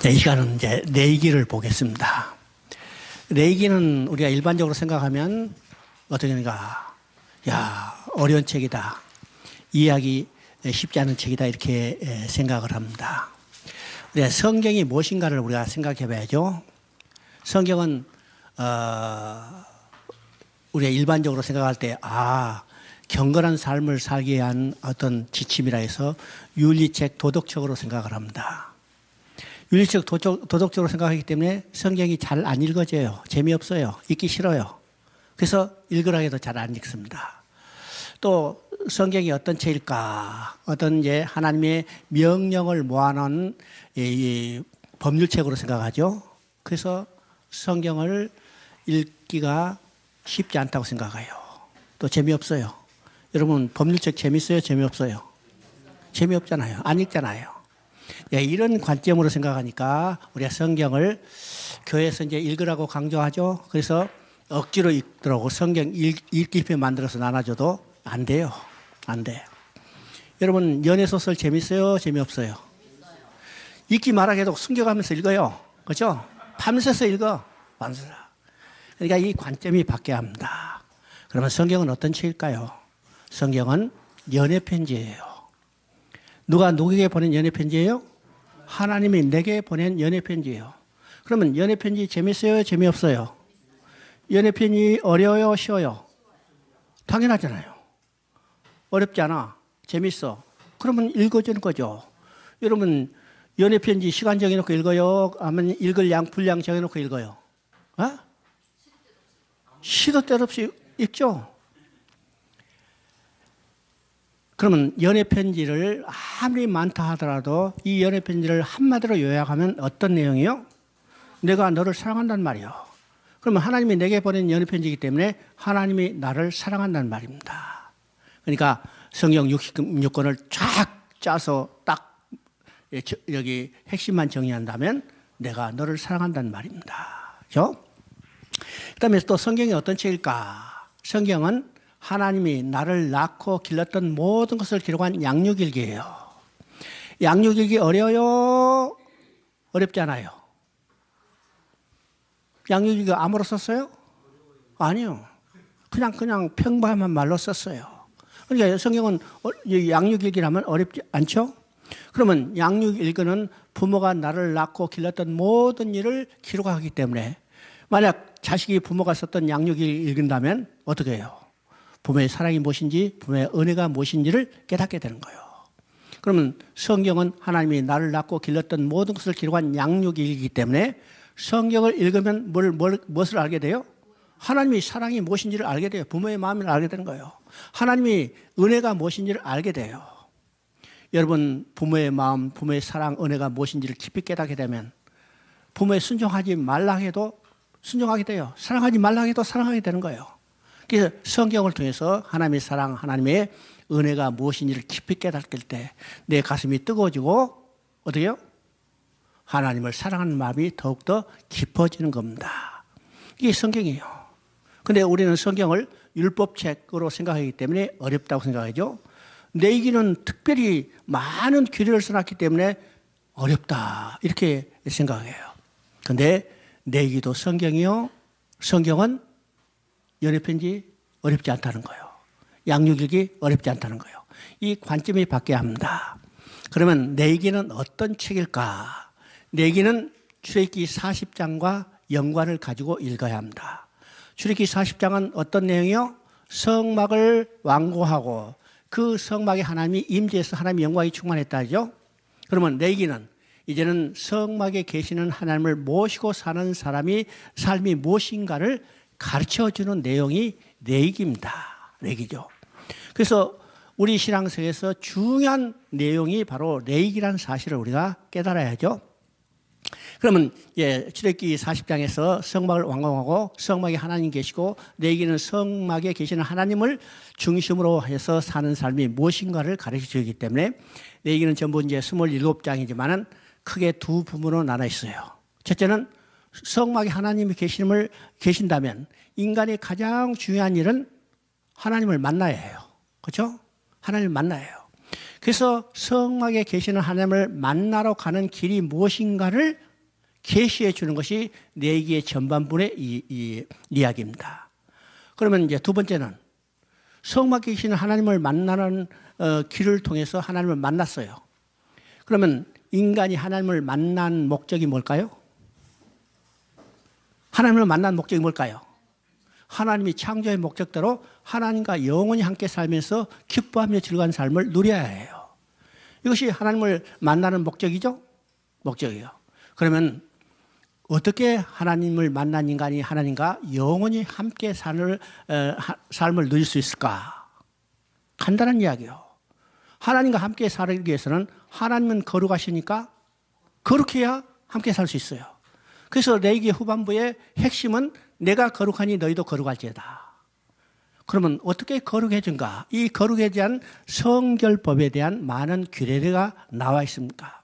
자, 이 시간은 이제 내기를 보겠습니다. 내기는 우리가 일반적으로 생각하면 어떻게인가, 야, 어려운 책이다. 이해하기 쉽지 않은 책이다. 이렇게 생각을 합니다. 우리가 성경이 무엇인가를 우리가 생각해 봐야죠. 성경은, 우리가 일반적으로 생각할 때, 경건한 삶을 살기 위한 어떤 지침이라 해서 윤리책, 도덕적으로 생각을 합니다. 윤리적, 도덕적으로 생각하기 때문에 성경이 잘 안 읽어져요. 재미없어요. 읽기 싫어요. 그래서 읽으라 해도 잘 안 읽습니다. 또 성경이 어떤 책일까? 어떤 이제 하나님의 명령을 모아놓은 이 법률책으로 생각하죠. 그래서 성경을 읽기가 쉽지 않다고 생각해요. 또 재미없어요. 여러분, 법률책 재밌어요? 재미없어요? 재미없잖아요. 안 읽잖아요. 이런 관점으로 생각하니까 우리가 성경을 교회에서 이제 읽으라고 강조하죠. 그래서 억지로 읽더라고. 성경 읽기표 만들어서 나눠줘도 안 돼요. 안 돼. 여러분, 연애소설 재밌어요? 재미없어요? 읽기 말하게도 숨겨가면서 읽어요. 그렇죠? 밤새서 읽어. 밤새서. 그러니까 이 관점이 바뀌어야 합니다. 그러면 성경은 어떤 책일까요? 성경은 연애편지예요. 누가 누구에게 보낸 연애편지예요? 하나님이 내게 보낸 연애편지예요. 그러면 연애편지 재밌어요? 재미없어요? 연애편지 어려워요? 쉬워요? 당연하잖아요. 어렵지 않아. 재밌어. 그러면 읽어주는 거죠. 여러분, 연애편지 시간 정해놓고 읽어요? 아니면 읽을 양, 분량 정해놓고 읽어요? 시도 때도 없이 읽죠? 그러면 연애편지를 아무리 많다 하더라도 이 연애편지를 한마디로 요약하면 어떤 내용이요? 내가 너를 사랑한다는 말이요. 그러면 하나님이 내게 보낸 연애편지이기 때문에 하나님이 나를 사랑한다는 말입니다. 그러니까 성경 66권을 쫙 짜서 딱 여기 핵심만 정리한다면 내가 너를 사랑한다는 말입니다. 그렇죠? 그다음에 또 성경이 어떤 책일까? 성경은 하나님이 나를 낳고 길렀던 모든 것을 기록한 양육일기예요. 양육일기 어려워요? 어렵지 않아요? 양육일기 암으로 썼어요? 아니요. 그냥 평범한 말로 썼어요. 그러니까 성경은 양육일기라면 어렵지 않죠? 그러면 양육일기는 부모가 나를 낳고 길렀던 모든 일을 기록하기 때문에 만약 자식이 부모가 썼던 양육일기를 읽는다면 어떻게 해요? 부모의 사랑이 무엇인지, 부모의 은혜가 무엇인지를 깨닫게 되는 거예요. 그러면 성경은 하나님이 나를 낳고 길렀던 모든 것을 기록한 양육일기이기 때문에 성경을 읽으면 무엇을 알게 돼요? 하나님의 사랑이 무엇인지를 알게 돼요. 부모의 마음을 알게 되는 거예요. 하나님의 은혜가 무엇인지를 알게 돼요. 여러분, 부모의 마음, 부모의 사랑, 은혜가 무엇인지를 깊이 깨닫게 되면 부모에 순종하지 말라 해도 순종하게 돼요. 사랑하지 말라 해도 사랑하게 되는 거예요. 그래서 성경을 통해서 하나님의 사랑, 하나님의 은혜가 무엇인지를 깊이 깨닫을 때 내 가슴이 뜨거워지고 어떻게 해요? 하나님을 사랑하는 마음이 더욱더 깊어지는 겁니다. 이게 성경이에요. 근데 우리는 성경을 율법책으로 생각하기 때문에 어렵다고 생각하죠. 내기는 특별히 많은 규례를 써놨기 때문에 어렵다 이렇게 생각해요. 근데 내기도 성경이요. 성경은 연애편지 어렵지 않다는 거예요. 양육일기 어렵지 않다는 거예요. 이 관점이 바뀌어야 합니다. 그러면 내기는 어떤 책일까? 내기는 출애굽기 40장과 연관을 가지고 읽어야 합니다. 출애굽기 40장은 어떤 내용이요? 성막을 완고하고 그 성막에 하나님이 임재해서 하나님의 영광이 충만했다죠. 그러면 내기는 이제는 성막에 계시는 하나님을 모시고 사는 삶이 무엇인가를 가르쳐주는 내용이 내기입니다. 내기죠. 그래서 우리 신앙생에서 중요한 내용이 바로 내기라는 사실을 우리가 깨달아야죠. 그러면 출애굽기 40장에서 성막을 완공하고 성막에 하나님 계시고 내기는 성막에 계시는 하나님을 중심으로 해서 사는 삶이 무엇인가를 가르쳐주기 때문에 내기는 전부 이제 27장이지만은 크게 두 부분으로 나눠 있어요. 첫째는 성막에 하나님이 계신다면 인간의 가장 중요한 일은 하나님을 만나야 해요. 그렇죠? 하나님을 만나야 해요. 그래서 성막에 계시는 하나님을 만나러 가는 길이 무엇인가를 계시해 주는 것이 레위기의 전반부의 이야기입니다. 그러면 이제 두 번째는 성막에 계시는 하나님을 만나는 길을 통해서 하나님을 만났어요. 그러면 인간이 하나님을 만난 목적이 뭘까요? 하나님을 만난 목적이 뭘까요? 하나님이 창조의 목적대로 하나님과 영원히 함께 살면서 기뻐하며 즐거운 삶을 누려야 해요. 이것이 하나님을 만나는 목적이죠? 목적이에요. 그러면 어떻게 하나님을 만난 인간이 하나님과 영원히 함께 삶을 누릴 수 있을까? 간단한 이야기요. 하나님과 함께 살기 위해서는 하나님은 거룩하시니까 거룩해야 함께 살 수 있어요. 그래서 레위기 후반부의 핵심은 내가 거룩하니 너희도 거룩할지어다. 그러면 어떻게 거룩해진가? 이 거룩에 대한 성결법에 대한 많은 규례가 나와 있습니다.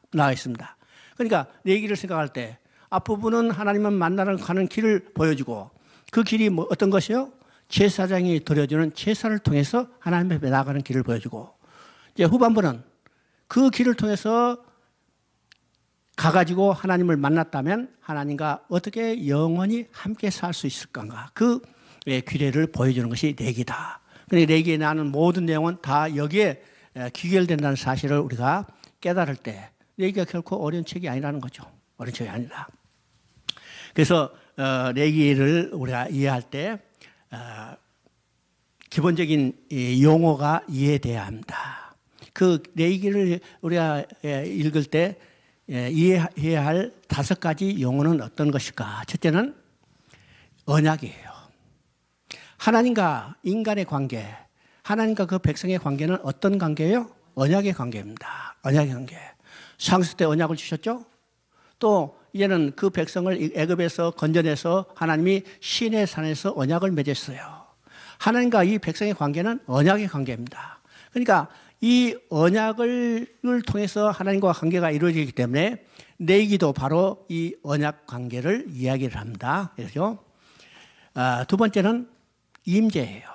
그러니까 레위기를 생각할 때 앞부분은 하나님을 만나러 가는 길을 보여주고 그 길이 어떤 것이요? 제사장이 드려주는 제사를 통해서 하나님 앞에 나가는 길을 보여주고 이제 후반부는 그 길을 통해서 가가지고 하나님을 만났다면 하나님과 어떻게 영원히 함께 살 수 있을 건가? 그 규례를 보여주는 것이 레위기다. 그러니까 레위기에 나오는 모든 내용은 다 여기에 귀결된다는 사실을 우리가 깨달을 때 레위기가 결코 어려운 책이 아니라는 거죠. 어려운 책이 아니다. 그래서 레위기를 우리가 이해할 때 기본적인 용어가 이해돼야 합니다. 그 레위기를 우리가 읽을 때 이해해야 할 5가지 용어는 어떤 것일까? 첫째는 언약이에요. 하나님과 인간의 관계, 하나님과 그 백성의 관계는 어떤 관계예요? 언약의 관계입니다. 언약의 관계. 창세 때 언약을 주셨죠? 또 이제는 그 백성을 애굽에서 건져내서 하나님이 시내 산에서 언약을 맺었어요. 하나님과 이 백성의 관계는 언약의 관계입니다. 그러니까 이 언약을 통해서 하나님과 관계가 이루어지기 때문에 레위기도 바로 이 언약 관계를 이야기를 합니다. 그래서 두 번째는 임재예요.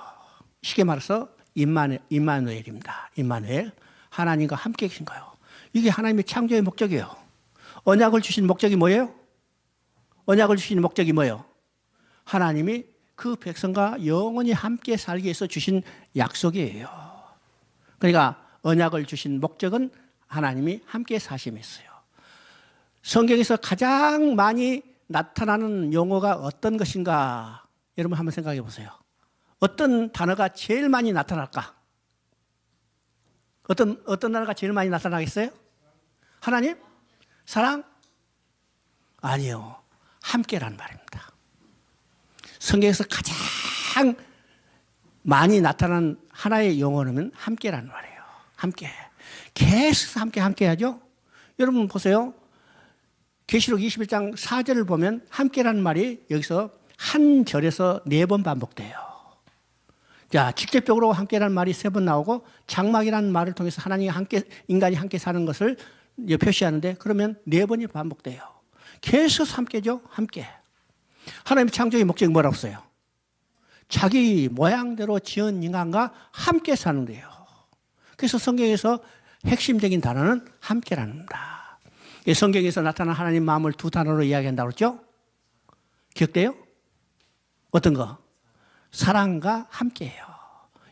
쉽게 말해서 임마누엘입니다. 임마누엘, 하나님과 함께 계신 거예요. 이게 하나님의 창조의 목적이에요. 언약을 주신 목적이 뭐예요? 언약을 주신 목적이 뭐예요? 하나님이 그 백성과 영원히 함께 살기 위해서 주신 약속이에요. 그러니까 언약을 주신 목적은 하나님이 함께 사심이었어요. 성경에서 가장 많이 나타나는 용어가 어떤 것인가? 여러분 한번 생각해 보세요. 어떤 단어가 제일 많이 나타날까? 어떤 단어가 제일 많이 나타나겠어요? 하나님? 사랑? 아니요. 함께라는 말입니다. 성경에서 가장 많이 나타나는 하나의 용어는 함께라는 말이에요. 함께. 계속 함께 하죠? 여러분 보세요. 계시록 21장 4절을 보면 함께라는 말이 여기서 한 절에서 4번 반복돼요. 자, 직접적으로 함께라는 말이 3번 나오고 장막이라는 말을 통해서 하나님이 함께, 인간이 함께 사는 것을 표시하는데 그러면 4번이 반복돼요. 계속 함께죠? 함께. 하나님의 창조의 목적이 뭐라고 써요? 자기 모양대로 지은 인간과 함께 사는 데요. 그래서 성경에서 핵심적인 단어는 함께라는 겁니다. 성경에서 나타난 하나님 마음을 2 단어로 이야기한다고 그랬죠? 기억돼요? 어떤 거? 사랑과 함께예요.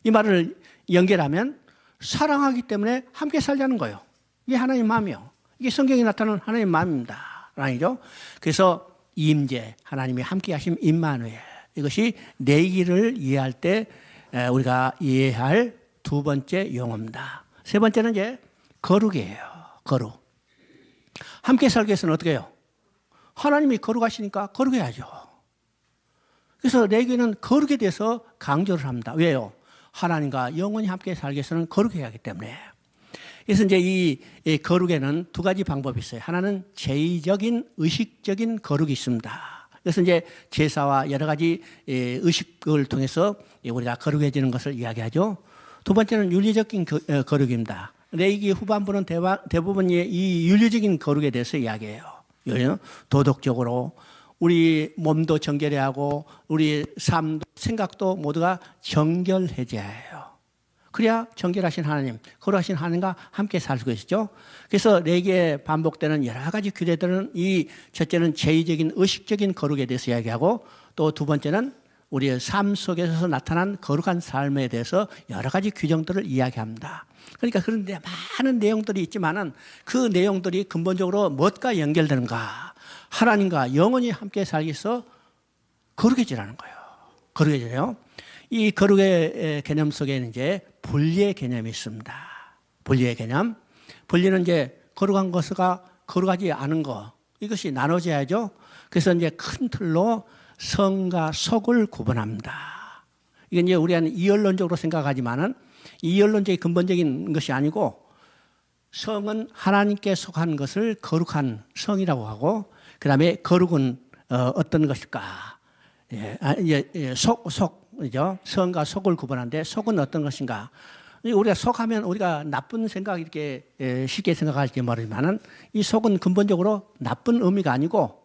이 말을 연결하면 사랑하기 때문에 함께 살자는 거예요. 이게 하나님의 마음이요. 이게 성경에 나타나는 하나님의 마음입니다. 아니죠? 그래서 임재, 하나님이 함께 하심 임마누엘. 이것이 레위기를 이해할 때 우리가 이해할 2번째 용어입니다. 3번째는 이제 거룩이에요. 거룩. 함께 살기 위해서는 어떻게 해요? 하나님이 거룩하시니까 거룩해야죠. 그래서 레위기는 거룩에 대해서 강조를 합니다. 왜요? 하나님과 영원히 함께 살기 위해서는 거룩해야 하기 때문에. 그래서 이제 이 거룩에는 2가지 방법이 있어요. 하나는 제의적인, 의식적인 거룩이 있습니다. 그래서 이제 제사와 여러 가지 의식을 통해서 우리가 거룩해지는 것을 이야기하죠. 2번째는 윤리적인 거룩입니다. 레위기 후반부는 대부분 이 윤리적인 거룩에 대해서 이야기해요. 도덕적으로 우리 몸도 정결해야 하고 우리 삶도 생각도 모두가 정결해져야 해요. 그래야 정결하신 하나님, 거룩하신 하나님과 함께 살 수 있죠. 그래서 레기에 반복되는 여러 가지 규례들은 첫째는 제의적인 의식적인 거룩에 대해서 이야기하고, 또 두 번째는 우리의 삶 속에서 나타난 거룩한 삶에 대해서 여러 가지 규정들을 이야기합니다. 그러니까 그런데 많은 내용들이 있지만은 그 내용들이 근본적으로 무엇과 연결되는가? 하나님과 영원히 함께 살기 위해서 거룩해지라는 거예요. 거룩해져요. 이 거룩의 개념 속에는 이제 분리의 개념이 있습니다. 분리의 개념. 분리는 이제 거룩한 것과 거룩하지 않은 것, 이것이 나눠져야죠. 그래서 이제 큰 틀로 성과 속을 구분합니다. 이게 이제 우리는 이언론적으로 생각하지만은 이언론적인 근본적인 것이 아니고, 성은 하나님께 속한 것을 거룩한 성이라고 하고, 그 다음에 거룩은 어떤 것일까? 속이죠. 성과 속을 구분하는데, 속은 어떤 것인가? 우리가 속하면 우리가 나쁜 생각 이렇게 쉽게 생각할지 모르지만은, 이 속은 근본적으로 나쁜 의미가 아니고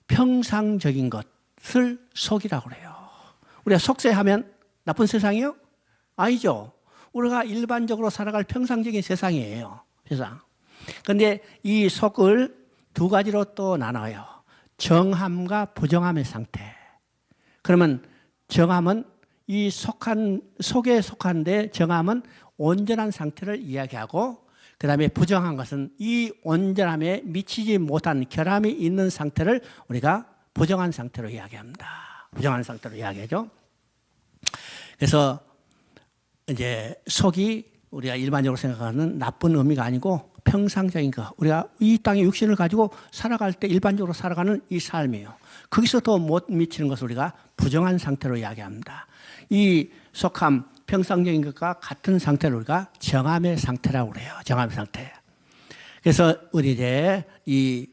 평상적인 것을 속이라고 그래요. 우리가 속세하면 나쁜 세상이요? 아니죠. 우리가 일반적으로 살아갈 평상적인 세상이에요. 세상. 그런데 이 속을 두 가지로 또 나눠요. 정함과 부정함의 상태. 그러면 정함은 이 속에 속한데, 정함은 온전한 상태를 이야기하고, 그 다음에 부정한 것은 이 온전함에 미치지 못한 결함이 있는 상태를 우리가 부정한 상태로 이야기합니다. 부정한 상태로 이야기하죠. 그래서 이제 속이 우리가 일반적으로 생각하는 나쁜 의미가 아니고 평상적인 것, 우리가 이 땅의 육신을 가지고 살아갈 때 일반적으로 살아가는 이 삶이에요. 거기서 더 못 미치는 것을 우리가 부정한 상태로 이야기합니다. 이 속함, 평상적인 것과 같은 상태를 우리가 정함의 상태라고 그래요. 정함의 상태. 그래서 우리 이제 이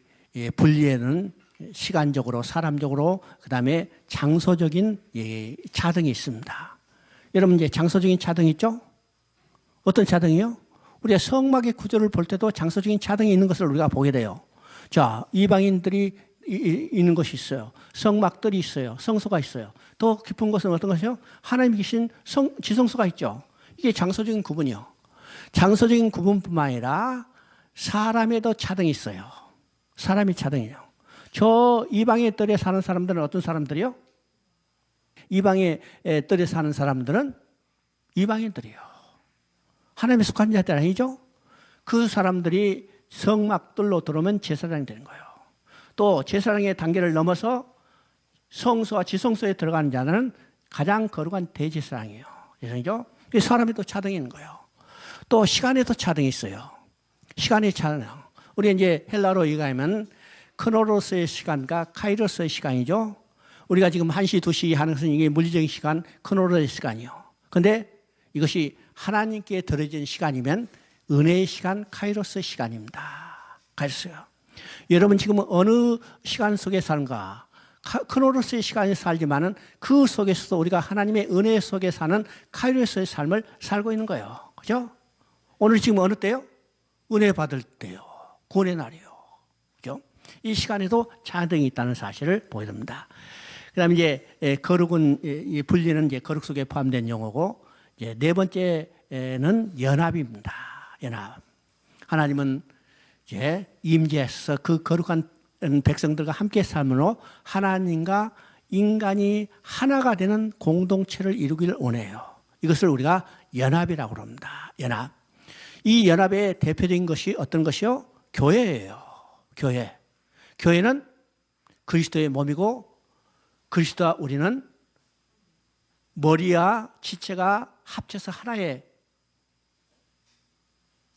분리에는 시간적으로, 사람적으로, 그 다음에 장소적인 차등이 있습니다. 여러분 이제 장소적인 차등이 있죠? 어떤 차등이요? 우리가 성막의 구조를 볼 때도 장소적인 차등이 있는 것을 우리가 보게 돼요. 자, 이방인들이 있는 것이 있어요. 성막들이 있어요. 성소가 있어요. 더 깊은 것은 어떤 것이요? 하나님이 계신 지성소가 있죠. 이게 장소적인 구분이요. 장소적인 구분뿐만 아니라 사람에도 차등이 있어요. 사람이 차등이에요. 저 이방의 뜰에 사는 사람들은 어떤 사람들이요? 이방의 뜰에 사는 사람들은 이방인들이요. 하나님의 속한 자들 아니죠? 그 사람들이 성막들로 들어오면 제사장이 되는 거예요. 또 제사장의 단계를 넘어서 성소와 지성소에 들어가는 자는 가장 거룩한 대제사장이에요. 제사장이죠? 사람에도 차등이 있는 거예요. 또 시간에도 차등이 있어요. 시간의 차등. 우리 이제 헬라로 얘기하면 크로노스의 시간과 카이로스의 시간이죠. 우리가 지금 1시, 2시 하는 것은 이게 물리적인 시간, 크로노스의 시간이요. 그런데 이것이 하나님께 들어진 시간이면 은혜의 시간, 카이로스의 시간입니다. 카이로스요. 여러분 지금 어느 시간 속에 사는가? 크로노스의 시간에 살지만은 그 속에서도 우리가 하나님의 은혜 속에 사는 카이로스의 삶을 살고 있는 거예요. 그죠? 오늘 지금 어느 때요? 은혜 받을 때요. 구원의 날이요. 그죠? 이 시간에도 차등이 있다는 사실을 보여줍니다. 그 다음에 이제 거룩은, 분리는 이제 거룩 속에 포함된 용어고, 이제 네 번째는 연합입니다. 연합. 하나님은 이제 임재해서 그 거룩한 백성들과 함께 삶으로 하나님과 인간이 하나가 되는 공동체를 이루기를 원해요. 이것을 우리가 연합이라고 합니다. 연합. 이 연합의 대표적인 것이 어떤 것이요? 교회예요. 교회. 교회는 그리스도의 몸이고, 그리스도와 우리는 머리와 지체가 합쳐서 하나의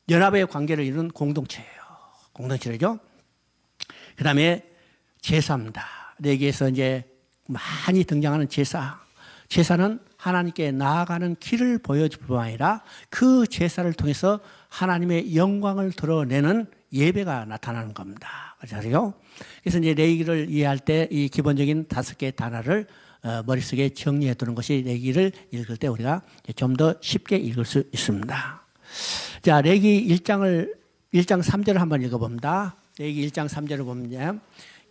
연합의 관계를 이루는 공동체예요. 공동체죠. 그 다음에 제사입니다. 레위기에서 이제 많이 등장하는 제사. 제사는 하나님께 나아가는 길을 보여줄 뿐만 아니라 그 제사를 통해서 하나님의 영광을 드러내는 예배가 나타나는 겁니다. 그래서 이제 레위기를 이해할 때 이 기본적인 5개의 단어를 머릿속에 정리해 두는 것이 레위기를 읽을 때 우리가 좀 더 쉽게 읽을 수 있습니다. 자, 레위기 1장 3절을 한번 읽어봅니다. 레위기 1장 3절을 보면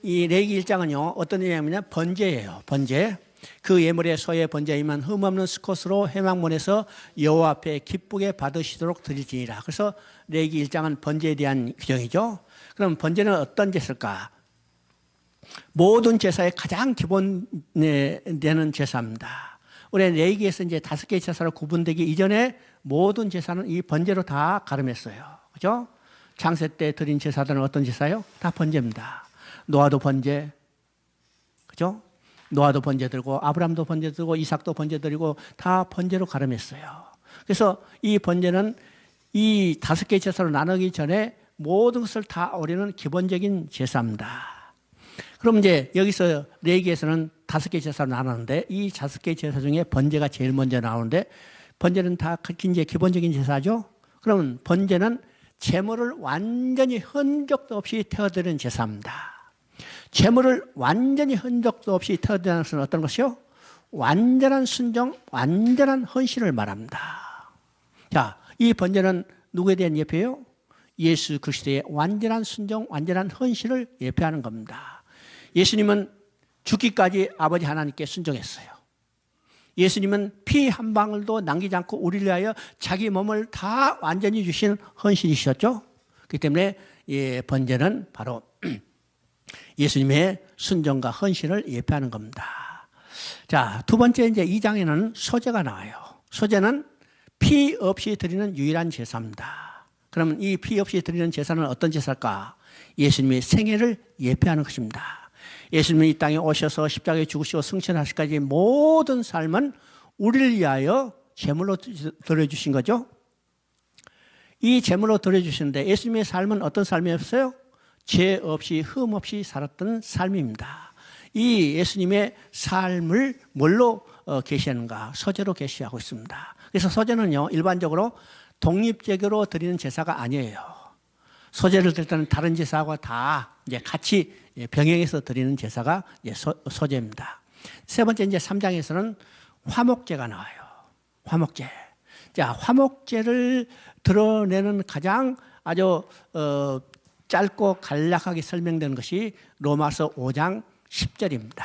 이 레위기 1장은요 어떤 내용이냐면 번제예요. 번제. 그 예물의 소의 번제이면 흠없는 수컷으로 회막문에서 여호와 앞에 기쁘게 받으시도록 드리지니라. 그래서 레위기 1장은 번제에 대한 규정이죠. 그럼 번제는 어떤 제사일까? 모든 제사의 가장 기본되는 제사입니다. 우리 레위기에서 이제 5개의 제사로 구분되기 이전에 모든 제사는 이 번제로 다 가름했어요. 그죠? 장세 때 드린 제사들은 어떤 제사요? 다 번제입니다. 노아도 번제, 그죠? 노아도 번제 들고 아브람도 번제 들고 이삭도 번제 드리고 다 번제로 가름했어요. 그래서 이 번제는 이 5개의 제사로 나누기 전에 모든 것을 다 우리는 기본적인 제사입니다. 그럼 이제 여기서 레위기에서는 5개의 제사로 나누는데 이 5개의 제사 중에 번제가 제일 먼저 나오는데 번제는 다 이제 기본적인 제사죠. 그러면 번제는 제물을 완전히 흔적도 없이 태워드리는 제사입니다. 제물을 완전히 흔적도 없이 태워드리는 것은 어떤 것이요? 완전한 순종, 완전한 헌신을 말합니다. 자, 이 번제는 누구에 대한 예표예요? 예수 그리스도의 완전한 순종, 완전한 헌신을 예표하는 겁니다. 예수님은 죽기까지 아버지 하나님께 순종했어요. 예수님은 피 한 방울도 남기지 않고 우리를 위하여 자기 몸을 다 완전히 주신 헌신이셨죠. 그렇기 때문에 번제는 바로 예수님의 순종과 헌신을 예표하는 겁니다. 자, 두 번째 이제 2장에는 소제가 나와요. 소제는 피 없이 드리는 유일한 제사입니다. 그러면 이 피 없이 드리는 제사는 어떤 제사일까? 예수님의 생애를 예표하는 것입니다. 예수님이 이 땅에 오셔서 십자가에 죽으시고 승천하시기까지 모든 삶은 우리를 위하여 제물로 드려주신 거죠. 이 제물로 드려주시는데 예수님의 삶은 어떤 삶이었어요? 죄 없이 흠 없이 살았던 삶입니다. 이 예수님의 삶을 뭘로 계시하는가? 소제로 계시하고 있습니다. 그래서 소제는요 일반적으로 독립적으로 드리는 제사가 아니에요. 소제를 드릴 때는 다른 제사와 다 이제 같이 병행해서 드리는 제사가 소제입니다. 세 번째 이제 3장에서는 화목제가 나와요. 화목제. 자, 화목제를 드러내는 가장 아주 짧고 간략하게 설명되는 것이 로마서 5장 10절입니다.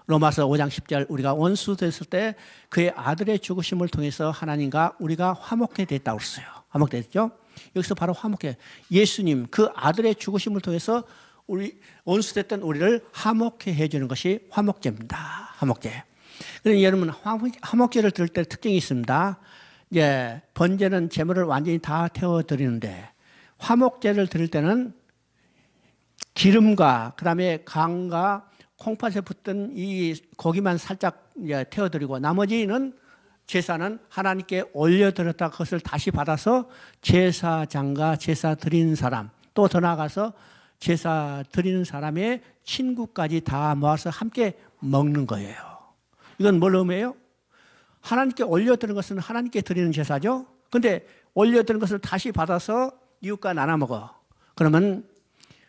로마서 5장 10절 우리가 원수 됐을 때 그의 아들의 죽으심을 통해서 하나님과 우리가 화목해 됐다고 했어요. 화목됐죠? 여기서 바로 화목해. 예수님 그 아들의 죽으심을 통해서 우리 원수 됐던 우리를 화목해 해주는 것이 화목제입니다. 화목제. 그런데 여러분 화목제를 드릴 때 특징이 있습니다. 이제 번제는 제물을 완전히 다 태워드리는데 화목제를 드릴 때는 기름과 그다음에 강과 콩팥에 붙던 이 고기만 살짝 태워드리고 나머지는 제사는 하나님께 올려드렸다 그것을 다시 받아서 제사장과 제사 드리는 사람 또 더 나아가서 제사 드리는 사람의 친구까지 다 모아서 함께 먹는 거예요. 이건 뭘 의미해요? 하나님께 올려드리는 것은 하나님께 드리는 제사죠. 그런데 올려드리는 것을 다시 받아서 이웃과 나눠 먹어. 그러면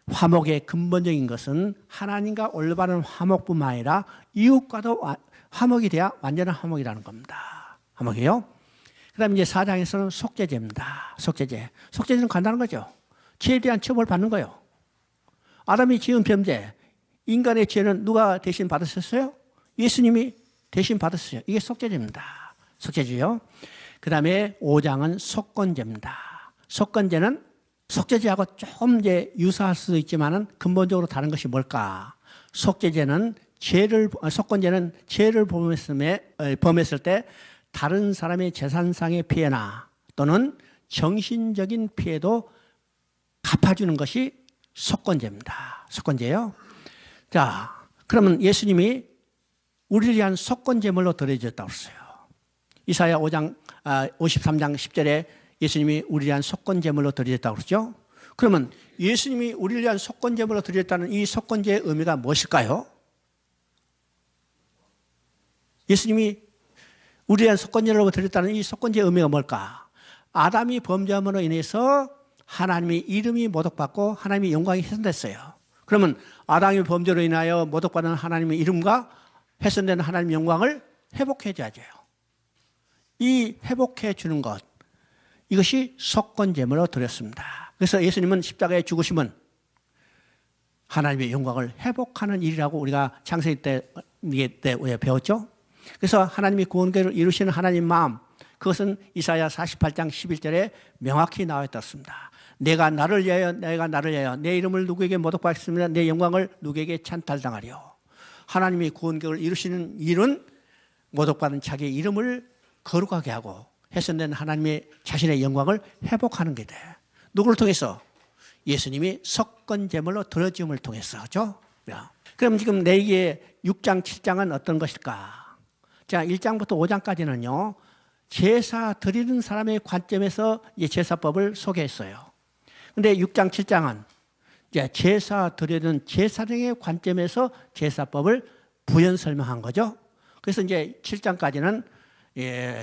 화목의 근본적인 것은 하나님과 올바른 화목뿐만 아니라 이웃과도 화목이 돼야 완전한 화목이라는 겁니다. 화목이요. 그 다음에 이제 4장에서는 속죄제입니다. 속죄제. 속죄제는 간단한 거죠. 죄에 대한 처벌 받는 거예요. 아담이 지은 범죄, 인간의 죄는 누가 대신 받으셨어요? 예수님이 대신 받으셨어요. 이게 속죄제입니다. 속죄제요. 그 다음에 5장은 속건제입니다. 속건제는 속죄제하고 조금 이제 유사할 수도 있지만은 근본적으로 다른 것이 뭘까? 속죄제는 속건제는 죄를 범했을 때 다른 사람의 재산상의 피해나 또는 정신적인 피해도 갚아주는 것이 속건제입니다. 속건제요. 자, 그러면 예수님이 우리를 위한 속건제물로 드려졌다고 했어요. 이사야 53장 10절에 예수님이 우리를 위한 속건제물로 드려졌다고 그러죠. 그러면 예수님이 우리를 위한 속건제물로 드려졌다는 이 속건제의 의미가 무엇일까요? 예수님이 우리를 위한 속건제물로 드렸다는 이 속건제의 의미가 뭘까? 아담이 범죄함으로 인해서 하나님의 이름이 모독받고 하나님의 영광이 훼손됐어요. 그러면 아담의 범죄로 인하여 모독받은 하나님의 이름과 훼손된 하나님의 영광을 회복해 줘야죠. 이 회복해 주는 것, 이것이 속건제물로 드렸습니다. 그래서 예수님은 십자가의 죽으심은 하나님의 영광을 회복하는 일이라고 우리가 창세기 때 때 배웠죠. 그래서 하나님이 구원계를 이루시는 하나님 마음, 그것은 이사야 48장 11절에 명확히 나와 있었습니다. 내가 나를 위하여 내 이름을 누구에게 모독받겠습니다. 내 영광을 누구에게 찬탈당하리요. 하나님이 구원계를 이루시는 일은 모독받은 자기의 이름을 거룩하게 하고 훼손된 하나님의 자신의 영광을 회복하는 게 돼. 누구를 통해서? 예수님이 석건제물로 드려짐을 통해서. 그렇죠? 그럼 지금 레위기의 6장 7장은 어떤 것일까? 자, 1장부터 5장까지는요 제사 드리는 사람의 관점에서 이 제사법을 소개했어요. 근데 6장 7장은 이제 제사 드리는 제사장의 관점에서 제사법을 부연 설명한 거죠. 그래서 이제 7장까지는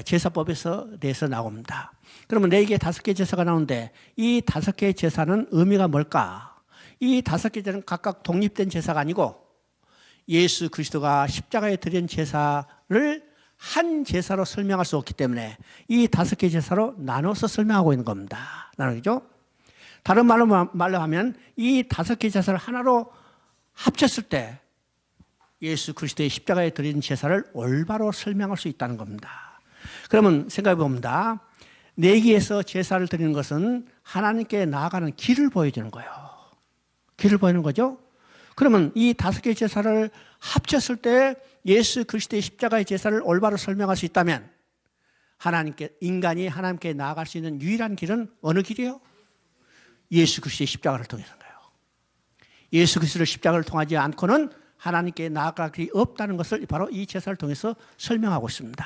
제사법에서 대해서 나옵니다. 그러면 레위기에 5개 제사가 나오는데 이 5개의 제사는 의미가 뭘까? 이 5개 제사는 각각 독립된 제사가 아니고 예수 그리스도가 십자가에 드린 제사를 한 제사로 설명할 수 없기 때문에 이 5개 제사로 나눠서 설명하고 있는 겁니다. 나누죠? 다른 말로 하면 이 5개 제사를 하나로 합쳤을 때 예수 그리스도의 십자가에 드린 제사를 올바로 설명할 수 있다는 겁니다. 그러면 생각해 봅니다. 레위기에서 제사를 드리는 것은 하나님께 나아가는 길을 보여주는 거예요. 길을 보이는 거죠. 그러면 이 5개 제사를 합쳤을 때 예수 그리스도의 십자가의 제사를 올바로 설명할 수 있다면 인간이 하나님께 나아갈 수 있는 유일한 길은 어느 길이에요? 예수 그리스도의 십자가를 통해서인 거예요. 예수 그리스도의 십자가를 통하지 않고는 하나님께 나아갈 길이 없다는 것을 바로 이 제사를 통해서 설명하고 있습니다.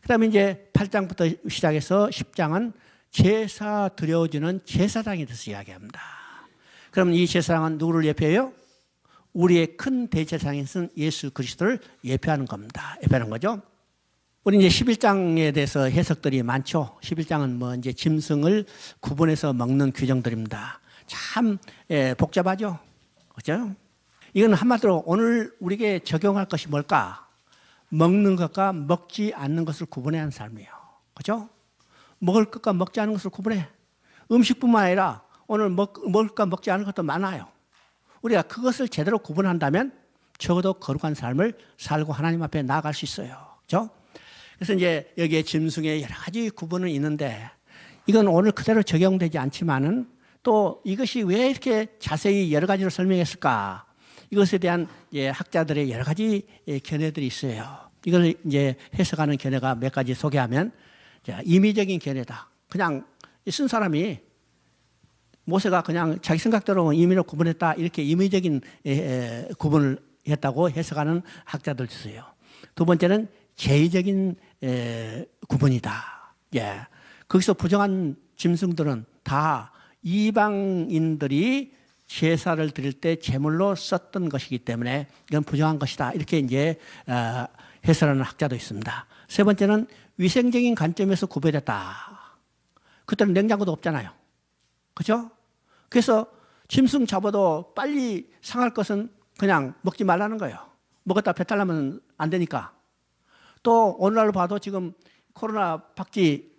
그 다음에 이제 8장부터 시작해서 10장은 제사 드려주는 제사장에 대해서 이야기합니다. 그럼 이 제사장은 누구를 예표해요? 우리의 큰 대제사장이신 예수 그리스도를 예표하는 겁니다. 예표하는 거죠. 우리 이제 11장에 대해서 해석들이 많죠. 11장은 뭐 이제 짐승을 구분해서 먹는 규정들입니다. 참 복잡하죠. 그렇죠? 이건 한마디로 오늘 우리에게 적용할 것이 뭘까? 먹는 것과 먹지 않는 것을 구분해야 하는 삶이에요. 그렇죠? 먹을 것과 먹지 않는 것을 구분해. 음식뿐만 아니라 오늘 먹을 것 먹지 않을 것도 많아요. 우리가 그것을 제대로 구분한다면 적어도 거룩한 삶을 살고 하나님 앞에 나아갈 수 있어요. 그렇죠? 그래서 이제 여기에 짐승의 여러 가지 구분은 있는데 이건 오늘 그대로 적용되지 않지만은 또 이것이 왜 이렇게 자세히 여러 가지로 설명했을까? 이것에 대한 학자들의 여러 가지 견해들이 있어요. 이걸 이제 해석하는 견해가 몇 가지 소개하면 임의적인 견해다. 그냥 쓴 사람이 모세가 그냥 자기 생각대로 임의로 구분했다. 이렇게 임의적인 구분을 했다고 해석하는 학자들도 있어요. 두 번째는 제의적인 구분이다. 거기서 부정한 짐승들은 다 이방인들이 제사를 드릴 때 제물로 썼던 것이기 때문에 이건 부정한 것이다. 이렇게 이제 해설하는 학자도 있습니다. 세 번째는 위생적인 관점에서 구별했다. 그때는 냉장고도 없잖아요. 그렇죠? 그래서 짐승 잡아도 빨리 상할 것은 그냥 먹지 말라는 거예요. 먹었다 배탈 나면 안 되니까. 또 오늘날로 봐도 지금 코로나 박쥐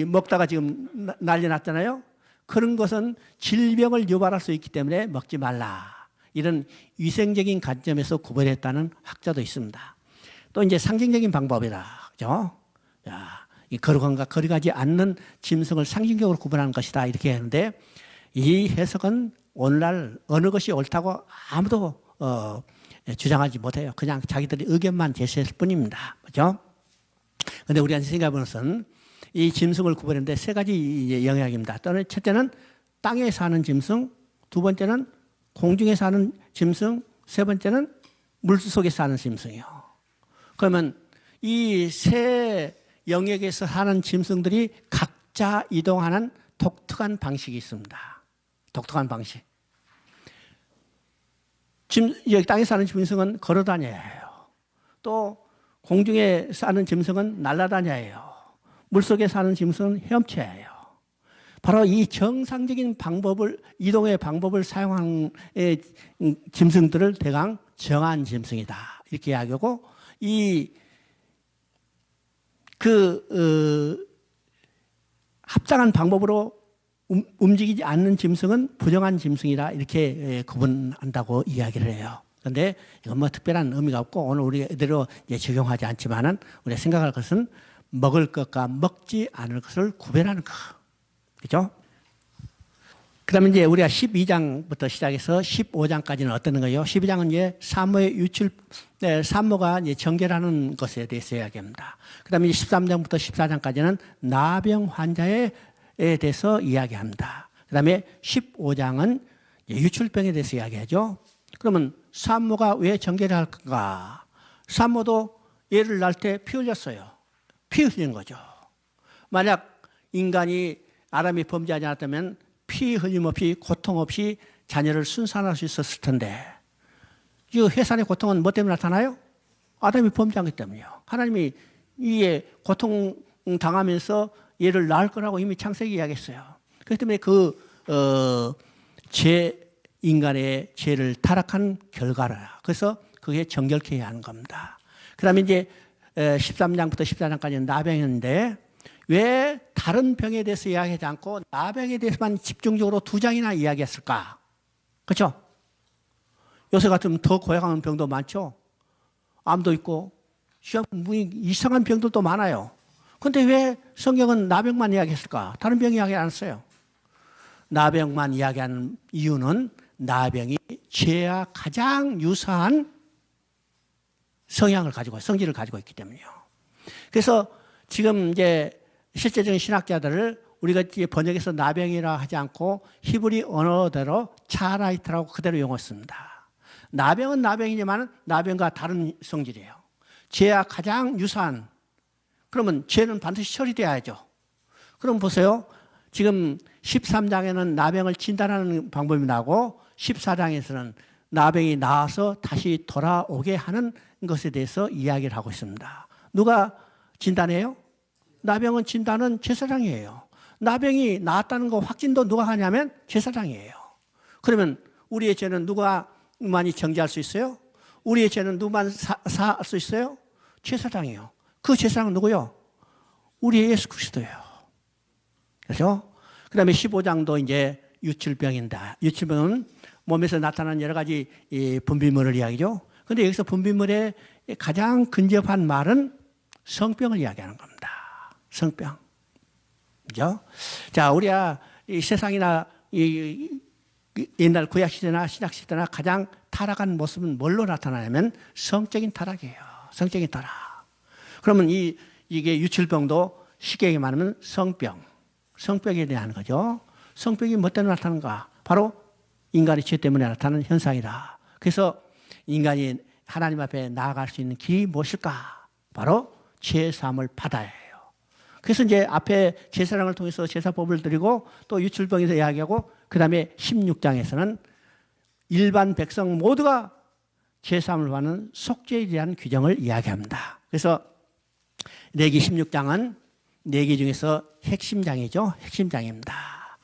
먹다가 지금 난리 났잖아요. 그런 것은 질병을 유발할 수 있기 때문에 먹지 말라. 이런 위생적인 관점에서 구별했다는 학자도 있습니다. 또 이제 상징적인 방법이다. 그죠? 이 거룩한가 거룩하지 않는 짐승을 상징적으로 구분하는 것이다. 이렇게 하는데 이 해석은 오늘날 어느 것이 옳다고 아무도 주장하지 못해요. 그냥 자기들의 의견만 제시했을 뿐입니다. 그죠? 근데 우리가 생각해 보는 것은 이 짐승을 구분했는데 세 가지 영역입니다. 첫째는 땅에 사는 짐승, 두 번째는 공중에 사는 짐승, 세 번째는 물속에 사는 짐승이요. 그러면 이 세 영역에서 사는 짐승들이 각자 이동하는 독특한 방식이 있습니다. 독특한 방식. 여기 땅에 사는 짐승은 걸어다녀요. 또 공중에 사는 짐승은 날아다녀요. 물속에 사는 짐승은 헤엄쳐요. 바로 이 정상적인 이동의 방법을 사용하는 짐승들을 대강 정한 짐승이다. 이렇게 이야기하고 합당한 방법으로 움직이지 않는 짐승은 부정한 짐승이라 이렇게 구분한다고 이야기를 해요. 그런데 이건 뭐 특별한 의미가 없고 오늘 우리 이대로 이제 적용하지 않지만은 우리가 생각할 것은 먹을 것과 먹지 않을 것을 구별하는 것. 그죠? 그 다음에 이제 우리가 12장부터 시작해서 15장까지는 어떤 거예요? 12장은 이제 산모의 유출, 산모가 이제 정결하는 것에 대해서 이야기합니다. 그 다음에 13장부터 14장까지는 나병 환자에 대해서 이야기합니다. 그 다음에 15장은 유출병에 대해서 이야기하죠. 그러면 산모가 왜 정결해야 할까? 산모도 애를 낳을 때 피 흘렸어요. 피 흘린 거죠. 만약 인간이 아담이 범죄하지 않았다면 피 흘림 없이 고통 없이 자녀를 순산할 수 있었을 텐데 이 해산의 고통은 뭐 때문에 나타나요? 아담이 범죄하기 때문이요. 하나님이 이에 고통 당하면서 얘를 낳을 거라고 이미 창세기 이야기했어요. 그렇기 때문에 인간의 죄를 타락한 결과라. 그래서 그게 정결케 해야 하는 겁니다. 그 다음에 이제 13장부터 14장까지는 나병인데 왜 다른 병에 대해서 이야기하지 않고 나병에 대해서만 집중적으로 2장이나 이야기했을까? 그렇죠? 요새 같으면 더 고약한 병도 많죠? 암도 있고 이상한 병들도 많아요. 그런데 왜 성경은 나병만 이야기했을까? 다른 병 이야기 안 했어요. 나병만 이야기하는 이유는 나병이 죄와 가장 유사한 성향을 가지고 성질을 가지고 있기 때문이요. 그래서 지금 이제 실제적인 신학자들을 우리가 번역해서 나병이라 하지 않고 히브리 언어대로 차라이트라고 그대로 용어했습니다. 나병은 나병이지만 나병과 다른 성질이에요. 죄와 가장 유사한. 그러면 죄는 반드시 처리돼야죠. 그럼 보세요. 지금 13장에는 나병을 진단하는 방법이 나오고 14장에서는 나병이 나와서 다시 돌아오게 하는 것에 대해서 이야기를 하고 있습니다. 누가 진단해요? 나병은 진단은 제사장이에요. 나병이 나았다는 거 확진도 누가 하냐면 제사장이에요. 그러면 우리의 죄는 누가만이 정죄할 수 있어요? 우리의 죄는 누구만 사할 수 있어요? 제사장이요. 그 제사장은 누구요? 우리의 예수 그리스도예요. 그렇죠? 그 다음에 15장도 이제 유출병입니다. 유출병은 몸에서 나타나는 여러 가지 분비물을 이야기죠. 그런데 여기서 분비물의 가장 근접한 말은 성병을 이야기하는 겁니다. 성병. 그죠? 자, 우리가 이 세상이나 옛날 구약시대나 신약시대나 가장 타락한 모습은 뭘로 나타나냐면 성적인 타락이에요. 성적인 타락. 그러면 이게 유출병도 쉽게 말하면 성병. 성병에 대한 거죠. 성병이 뭐 때문에 나타나는가? 바로 인간의 죄 때문에 나타나는 현상이다. 그래서 인간이 하나님 앞에 나아갈 수 있는 길이 무엇일까? 바로 죄 사함을 받아야 해요. 그래서 이제 앞에 제사장을 통해서 제사법을 드리고 또 유출병에서 이야기하고 그 다음에 16장에서는 일반 백성 모두가 죄 사함을 받는 속죄에 대한 규정을 이야기합니다. 그래서 레기 16장은 4개 중에서 핵심장이죠. 핵심장입니다.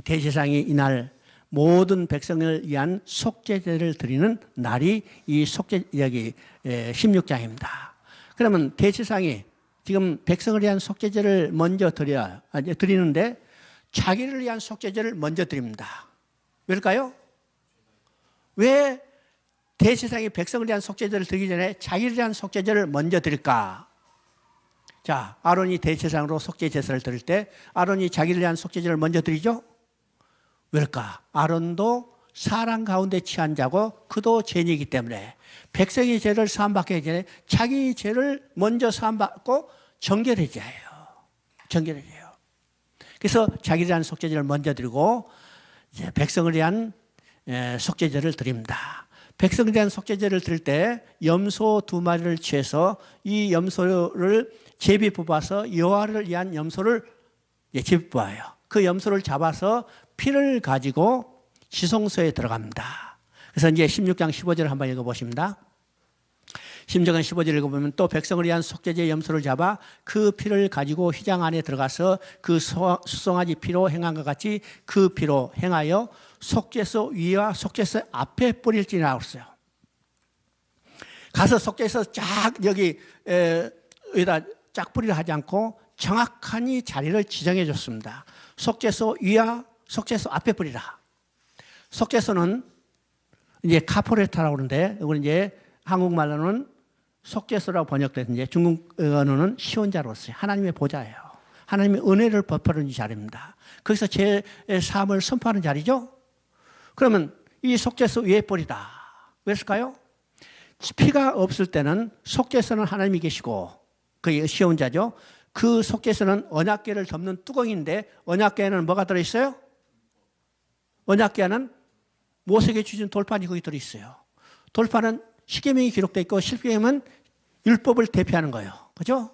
대제사장이 이날 모든 백성을 위한 속죄제를 드리는 날이 이 속죄 여기 16장입니다. 그러면 대제사장이 지금 백성을 위한 속죄제를 먼저 드리는데 자기를 위한 속죄제를 먼저 드립니다. 왜일까요? 왜 대제사장이 백성을 위한 속죄제를 드리기 전에 자기를 위한 속죄제를 먼저 드릴까? 자, 아론이 대제사장으로 속죄 제사를 드릴 때 아론이 자기를 위한 속죄제를 먼저 드리죠? 왜일까? 아론도 사람 가운데 취한 자고 그도 죄인이기 때문에 백성의 죄를 사함받기 전에 자기 죄를 먼저 사함받고 정결해져야 해요. 정결해져요. 그래서 자기를 위한 속죄제를 먼저 드리고 이제 백성을 위한 속죄제를 드립니다. 백성에 대한 속죄제를 드릴 때 염소 2마리를 취해서 이 염소를 제비 뽑아서 여호와를 위한 염소를 제비 뽑아요. 그 염소를 잡아서 피를 가지고 지성소에 들어갑니다. 그래서 이제 16장 15절을 한번 읽어보십니다. 16장 15절 읽어보면 또 백성을 위한 속죄제 염소를 잡아 그 피를 가지고 휘장 안에 들어가서 그 수송아지 피로 행한 것 같이 그 피로 행하여 속죄소 위와 속죄소 앞에 뿌릴지니라 그랬어요. 가서 속죄소 쫙 여기 여기다 쫙 뿌리려 하지 않고 정확하니 자리를 지정해 줬습니다. 속죄소 위와 속죄소 앞에 뿌리라. 속죄소는 이제 카포레타라고 그러는데, 이건 이제 한국말로는 속죄소라고 번역돼서 이제 중국 언어는 시온자로서요. 하나님의 보좌예요. 하나님의 은혜를 베푸는 자리입니다. 거기서 제 삶을 선포하는 자리죠. 그러면 이 속죄소 위에 뿌리다. 왜일까요? 피가 없을 때는 속죄소는 하나님이 계시고, 그게 시온자죠. 그 속죄소는 언약궤를 덮는 뚜껑인데, 언약궤에는 뭐가 들어있어요? 언약궤는 모세에게 주신 돌판이 거기 들어있어요. 돌판은 십계명이 기록되어 있고, 십계명은 율법을 대표하는 거예요. 그죠?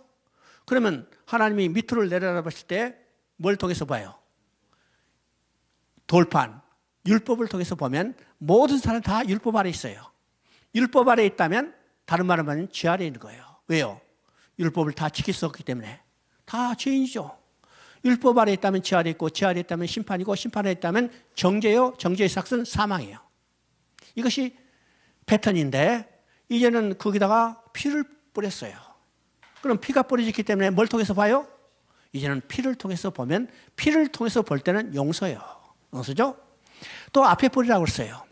그러면 하나님이 밑으로 내려다봤을 때 뭘 통해서 봐요? 돌판, 율법을 통해서 보면 모든 사람 다 율법 아래 있어요. 율법 아래 있다면, 다른 말로 하면 죄 아래 있는 거예요. 왜요? 율법을 다 지킬 수 없기 때문에. 다 죄인이죠. 율법 아래 있다면 죄 아래 있고, 죄 아래 있다면 심판이고, 심판 아래 있다면 정죄요. 정죄의 삭은 사망이에요. 이것이 패턴인데, 이제는 거기다가 피를 뿌렸어요. 그럼 피가 뿌려졌기 때문에 뭘 통해서 봐요? 이제는 피를 통해서 보면, 피를 통해서 볼 때는 용서예요. 용서죠? 또 앞에 뿌리라고 했어요.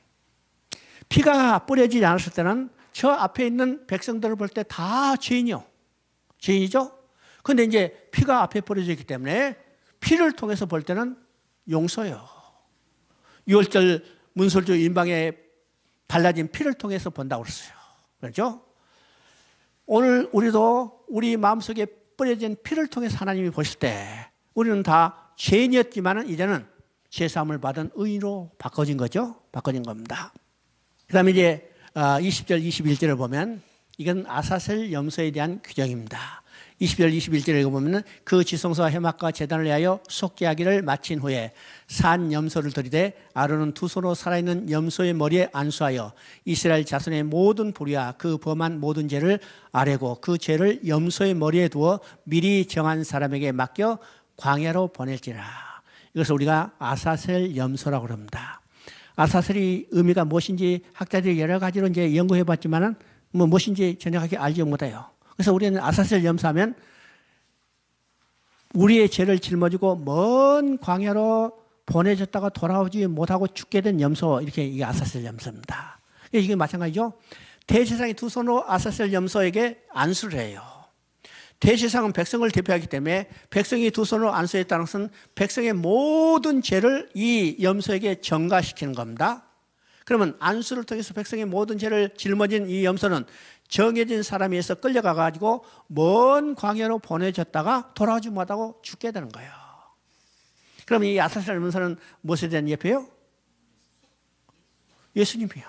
피가 뿌려지지 않았을 때는 저 앞에 있는 백성들을 볼 때 다 죄인이요. 죄인이죠? 그런데 이제 피가 앞에 뿌려지기 때문에 피를 통해서 볼 때는 용서예요. 6월절 문설주 인방에 발라진 피를 통해서 본다고 그랬어요. 그렇죠? 오늘 우리도 우리 마음속에 뿌려진 피를 통해서 하나님이 보실 때 우리는 다 죄인이었지만 이제는 죄사함을 받은 의인으로 바꿔진 거죠. 바꿔진 겁니다. 그 다음에 이제 20절, 21절을 보면 이건 아사셀 염소에 대한 규정입니다. 20절, 21절을 읽어보면 그 지성소와 회막과 제단을 위하여 속죄하기를 마친 후에 산 염소를 들이되 아론은 두 손으로 살아있는 염소의 머리에 안수하여 이스라엘 자손의 모든 불의와 그 범한 모든 죄를 아뢰고 그 죄를 염소의 머리에 두어 미리 정한 사람에게 맡겨 광야로 보낼지라. 이것을 우리가 아사셀 염소라고 합니다. 아사셀이 의미가 무엇인지 학자들이 여러 가지로 이제 연구해 봤지만은 무엇인지 정확하게 알지 못해요. 그래서 우리는 아사셀 염소하면 우리의 죄를 짊어지고 먼 광야로 보내졌다가 돌아오지 못하고 죽게 된 염소, 이렇게 이게 아사셀 염소입니다. 이게 마찬가지죠. 대제사장이 두 손으로 아사셀 염소에게 안수를 해요. 대제사장은 백성을 대표하기 때문에 백성이 두 손으로 안수했다는 것은 백성의 모든 죄를 이 염소에게 전가시키는 겁니다. 그러면 안수를 통해서 백성의 모든 죄를 짊어진 이 염소는 정해진 사람에 의해서 끌려가가지고 먼 광야로 보내졌다가 돌아오지 못하고 죽게 되는 거예요. 그럼 이 아사셀 염소는 무엇에 대한 예표예요? 예수님이요.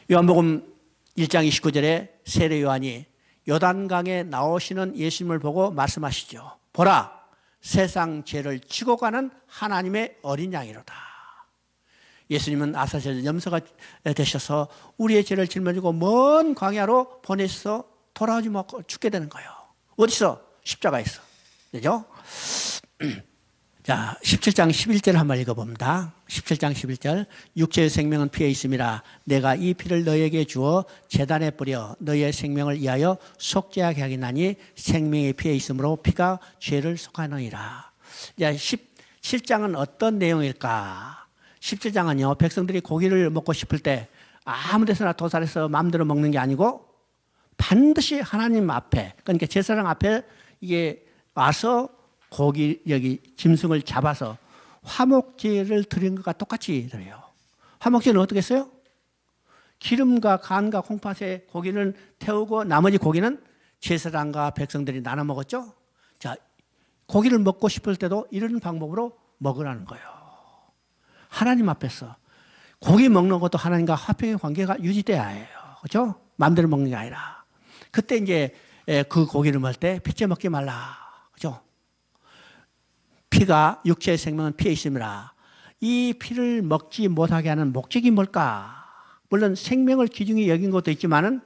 요한복음 1장 29절에 세례 요한이 요단강에 나오시는 예수님을 보고 말씀하시죠. 보라, 세상 죄를 지고 가는 하나님의 어린 양이로다. 예수님은 아사셀 염소가 되셔서 우리의 죄를 짊어지고 먼 광야로 보내셔서 돌아오지 못하고 죽게 되는 거예요. 어디서? 십자가에서. 그죠? 자, 17장 11절 한번 읽어봅니다. 17장 11절. 육체의 생명은 피에 있음이라 내가 이 피를 너희에게 주어 제단에 뿌려 너희의 생명을 위하여 속죄하게 하겠나니 생명이 피에 있으므로 피가 죄를 속하느니라. 자, 17장은 어떤 내용일까? 17장은요, 백성들이 고기를 먹고 싶을 때 아무 데서나 도살해서 마음대로 먹는 게 아니고 반드시 하나님 앞에, 그러니까 제사장 앞에 이게 와서 고기, 여기 짐승을 잡아서 화목제를 드린 것과 똑같이 드려요. 화목제는 어떻게 했어요? 기름과 간과 콩팥에 고기를 태우고 나머지 고기는 제사장과 백성들이 나눠 먹었죠. 자, 고기를 먹고 싶을 때도 이런 방법으로 먹으라는 거예요. 하나님 앞에서 고기 먹는 것도 하나님과 화평의 관계가 유지돼야 해요. 그렇죠? 마음대로 먹는 게 아니라. 그때 이제 그 고기를 먹을 때 핏째 먹지 말라. 그렇죠? 피가 육체의 생명은 피에 있음이라. 이 피를 먹지 못하게 하는 목적이 뭘까? 물론 생명을 귀중히 여긴 것도 있지만은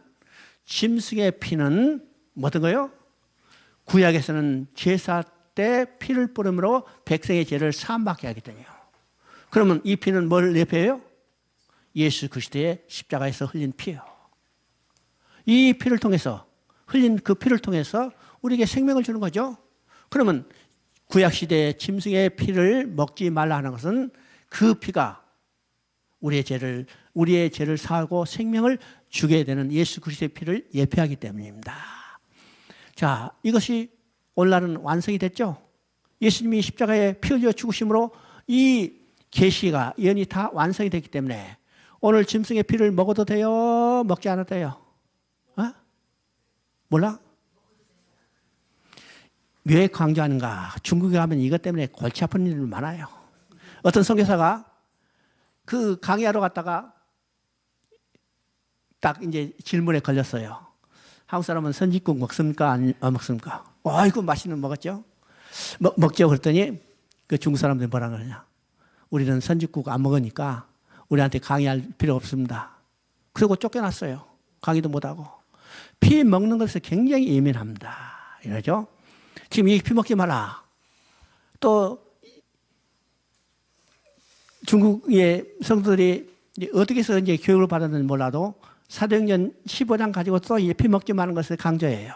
짐승의 피는 뭐든 거요? 구약에서는 제사 때 피를 뿌림으로 백성의 죄를 사함받게 하기 때문이에요. 그러면 이 피는 뭘 예표해요? 예수 그리스도의 십자가에서 흘린 피예요. 이 피를 통해서, 흘린 그 피를 통해서 우리에게 생명을 주는 거죠. 그러면 구약시대의 짐승의 피를 먹지 말라 하는 것은 그 피가 우리의 죄를 사하고 생명을 주게 되는 예수 그리스도의 피를 예표하기 때문입니다. 자, 이것이 오늘날은 완성이 됐죠. 예수님이 십자가에 피 흘려 죽으심으로 이 계시가 예언이 다 완성이 됐기 때문에 오늘 짐승의 피를 먹어도 돼요? 먹지 않아도 돼요? 어? 몰라? 왜 강조하는가? 중국에 가면 이것 때문에 골치 아픈 일이 많아요. 어떤 선교사가 그 강의하러 갔다가 딱 이제 질문에 걸렸어요. 한국 사람은 선짓국 먹습니까? 안 먹습니까? 이거 맛있는 거 먹었죠? 먹죠. 그랬더니 그 중국 사람들이 뭐라 그러냐? 우리는 선짓국 안 먹으니까 우리한테 강의할 필요 없습니다. 그리고 쫓겨났어요. 강의도 못하고. 피 먹는 것에 굉장히 예민합니다. 이러죠. 지금 이 피 먹지 마라. 또 중국의 성도들이 어떻게 해서 이제 교육을 받았는지 몰라도 사도행전 15장 가지고 또 이 피 먹지 말라는 것을 강조해요.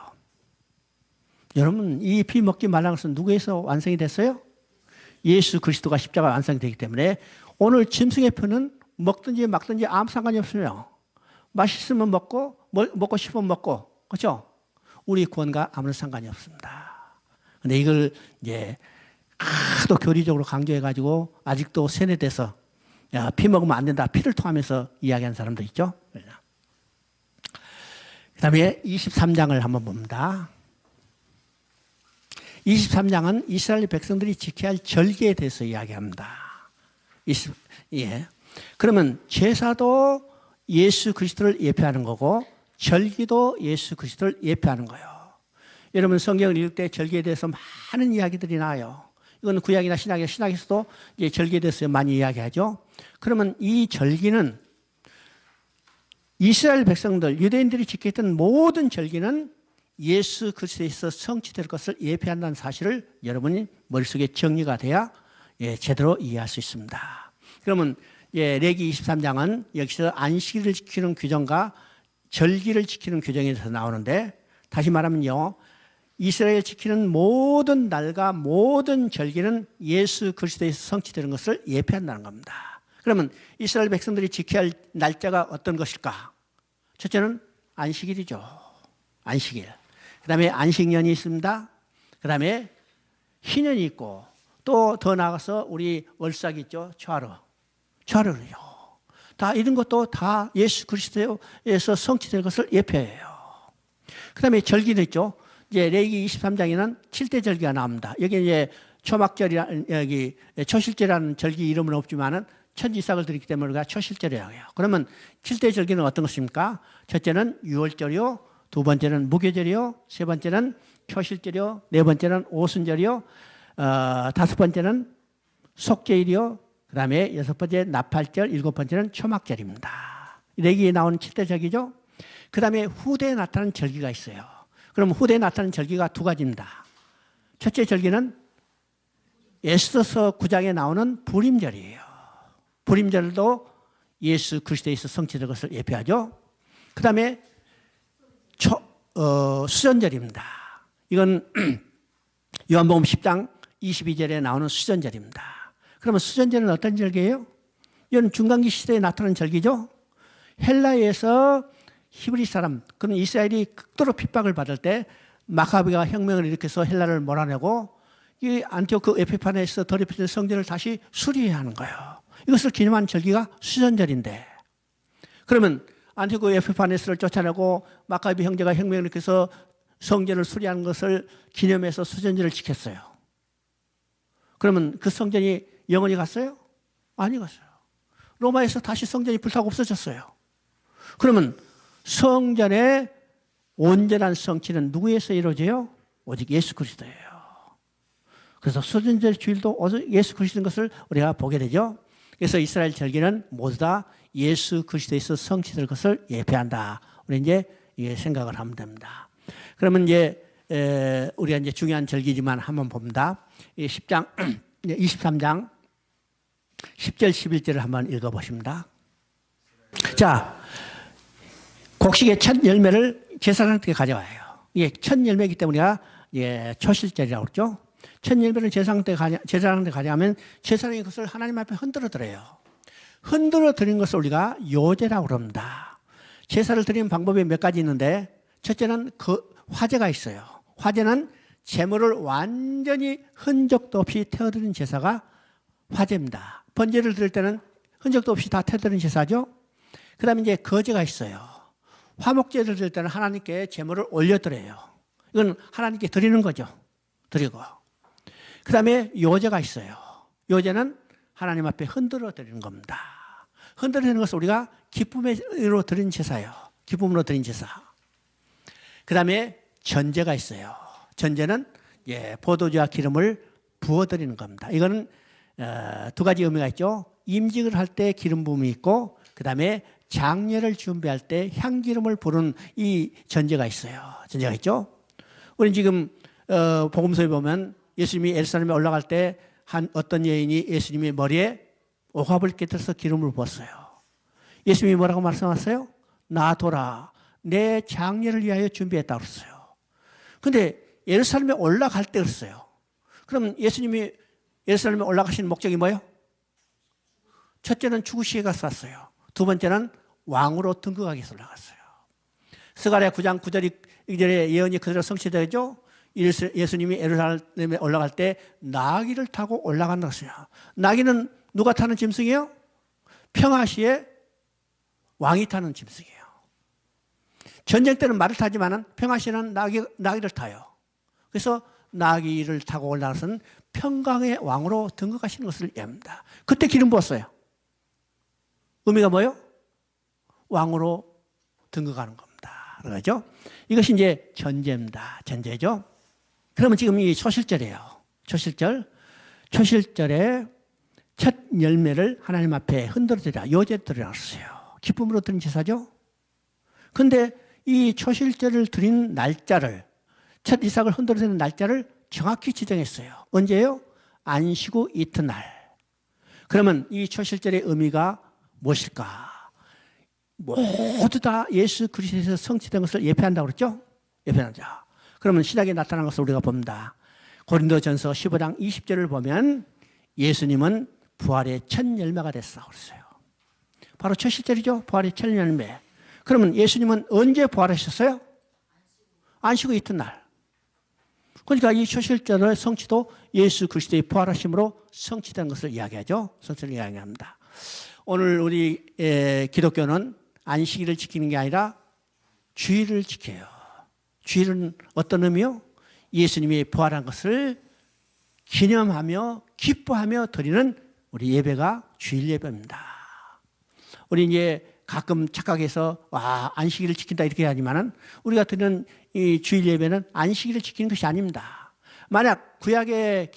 여러분, 이 피 먹지 말라는 것은 누구에서 완성이 됐어요? 예수 그리스도가 십자가 완성이 되기 때문에 오늘 짐승의 피는 먹든지 막든지 아무 상관이 없으며 맛있으면 먹고 싶으면 먹고, 그렇죠? 우리 구원과 아무런 상관이 없습니다. 근데 이걸 이제 하도 교리적으로 강조해가지고 아직도 세뇌돼서 야, 피 먹으면 안 된다. 피를 토하면서 이야기하는 사람도 있죠. 그 다음에 23장을 한번 봅니다. 23장은 이스라엘 백성들이 지켜야 할 절기에 대해서 이야기합니다. 그러면 제사도 예수 그리스도를 예표하는 거고 절기도 예수 그리스도를 예표하는 거예요. 여러분 성경을 읽을 때 절기에 대해서 많은 이야기들이 나와요. 이건 구약이나 신약에서도 이제 절기에 대해서 많이 이야기하죠. 그러면 이 절기는 이스라엘 백성들, 유대인들이 지켰던 모든 절기는 예수 그리스도에서 성취될 것을 예표한다는 사실을 여러분이 머릿속에 정리가 돼야 제대로 이해할 수 있습니다. 그러면 레기 23장은 여기서 안식일을 지키는 규정과 절기를 지키는 규정에 대해서 나오는데 다시 말하면요. 이스라엘 지키는 모든 날과 모든 절기는 예수 그리스도에서 성취되는 것을 예표한다는 겁니다. 그러면 이스라엘 백성들이 지켜야 할 날짜가 어떤 것일까? 첫째는 안식일이죠. 안식일. 그 다음에 안식년이 있습니다. 그 다음에 희년이 있고 또 더 나아가서 우리 월삭이 있죠. 초하루요. 다 이런 것도 다 예수 그리스도에서 성취될 것을 예표해요. 그 다음에 절기도 있죠. 이제 레위기 23장에는 7대 절기가 나옵니다. 여기 이제 여기 초실절이라는 절기 이름은 없지만은 천지삭을 드리기 때문에 우리가 초실절이라고 해요. 그러면 7대 절기는 어떤 것입니까? 첫째는 유월절이요. 두 번째는 무교절이요. 세 번째는 초실절이요. 네 번째는 오순절이요. 다섯 번째는 속죄일이요. 그 다음에 여섯 번째 나팔절, 일곱 번째는 초막절입니다. 레위기에 나오는 7대 절기죠. 그 다음에 후대에 나타나는 절기가 있어요. 그럼 후대에 나타나는 절기가 두 가지입니다. 첫째 절기는 에스더서 9장에 나오는 부림절이에요. 부림절도 예수 그리스도에서 성취될 것을 예표하죠. 그 다음에 수전절입니다. 이건 요한복음 10장 22절에 나오는 수전절입니다. 그러면 수전절은 어떤 절기예요? 이건 중간기 시대에 나타나는 절기죠. 헬라에서 히브리 사람, 그는 이스라엘이 극도로 핍박을 받을 때 마카비가 혁명을 일으켜서 헬라를 몰아내고 이 안티오크 에피파네에서 더럽혀진 성전을 다시 수리해야 하는 거예요. 이것을 기념하는 절기가 수전절인데 그러면 안티오크 에피파네스를 쫓아내고 마카비 형제가 혁명을 일으켜서 성전을 수리하는 것을 기념해서 수전절을 지켰어요. 그러면 그 성전이 영원히 갔어요? 아니 갔어요. 로마에서 다시 성전이 불타고 없어졌어요. 그러면 성전의 온전한 성취는 누구에서 이루어져요? 오직 예수 그리스도예요. 그래서 수전절 주일도 예수 그리스도인 것을 우리가 보게 되죠. 그래서 이스라엘 절기는 모두 다 예수 그리스도에서 성취될 것을 예표한다. 우리 이제 생각을 하면 됩니다. 그러면 이제 우리가 이제 중요한 절기지만 한번 봅니다. 10장 23장 10절 11절을 한번 읽어보십니다. 자, 곡식의 첫 열매를 제사장한테 가져와요. 이게 첫 열매이기 때문에 우리가 초실절이라고 그러죠. 첫 열매를 제사장한테 가져가면 제사장이 그것을 하나님 앞에 흔들어 드려요. 흔들어 드리는 것을 우리가 요제라고 그럽니다. 제사를 드리는 방법이 몇 가지 있는데 첫째는 그 화제가 있어요. 화제는 제물을 완전히 흔적도 없이 태워드리는 제사가 화제입니다. 번제를 드릴 때는 흔적도 없이 다 태워드리는 제사죠. 그 다음에 이제 거제가 있어요. 화목제를 드릴 때는 하나님께 제물을 올려드려요. 이건 하나님께 드리는 거죠. 드리고. 그 다음에 요제가 있어요. 요제는 하나님 앞에 흔들어 드리는 겁니다. 흔들어 드리는 것을 우리가 기쁨으로 드리는 제사예요. 기쁨으로 드리는 제사. 그 다음에 전제가 있어요. 전제는 포도주와 기름을 부어드리는 겁니다. 이거는 두 가지 의미가 있죠. 임직을 할 때 기름 부음이 있고 그 다음에 장례를 준비할 때 향기름을 부르는 이 전제가 있어요. 전제가 있죠. 우리 지금 복음서에 보면 예수님이 예루살렘에 올라갈 때 한 어떤 여인이 예수님의 머리에 옥합을 깨뜨려서 기름을 부었어요. 예수님이 뭐라고 말씀하셨어요? 놔둬라. 내 장례를 위하여 준비했다고 그랬어요. 그런데 예루살렘에 올라갈 때 그랬어요. 그럼 예수님이 예루살렘에 올라가신 목적이 뭐예요? 첫째는 죽으시게 가서 왔어요. 두 번째는 왕으로 등극하기 위해서 올라갔어요. 스가랴 9장 9절의 예언이 그대로 성취되죠. 예수님이 예루살렘에 올라갈 때 나귀를 타고 올라간다고 했어요. 나귀는 누가 타는 짐승이에요? 평화시에 왕이 타는 짐승이에요. 전쟁 때는 말을 타지만 평화시에는 나귀를 타요. 그래서 나귀를 타고 올라가서는 평강의 왕으로 등극하시는 것을 얘기합니다. 그때 기름 부었어요. 의미가 뭐예요? 왕으로 등극하는 겁니다. 그러죠? 이것이 이제 전제입니다. 전제죠. 그러면 지금 이 초실절이에요. 초실절에 첫 열매를 하나님 앞에 흔들어 드리라. 요제 드리라 했어요. 기쁨으로 드린 제사죠. 그런데 이 초실절을 드린 날짜를, 첫 이삭을 흔들어 드리는 날짜를 정확히 지정했어요. 언제예요? 안식 후 이튿날. 그러면 이 초실절의 의미가 무엇일까? 모두 다 예수 그리스도에서 성취된 것을 예표한다고 그랬죠? 예표한다. 그러면 신약에 나타난 것을 우리가 봅니다. 고린도전서 15장 20절을 보면 예수님은 부활의 첫 열매가 됐다고 그랬어요. 바로 초실절이죠. 부활의 첫 열매. 그러면 예수님은 언제 부활하셨어요? 안식 후 이튿날. 그러니까 이 초실절의 성취도 예수 그리스도의 부활하심으로 성취된 것을 이야기하죠. 성취를 이야기합니다. 오늘 우리 기독교는 안식일을 지키는 게 아니라 주일을 지켜요. 주일은 어떤 의미요? 예수님이 부활한 것을 기념하며 기뻐하며 드리는 우리 예배가 주일 예배입니다. 우리 이제 가끔 착각해서 안식일을 지킨다 이렇게 하지만은 우리가 드리는 이 주일 예배는 안식일을 지키는 것이 아닙니다. 만약 구약에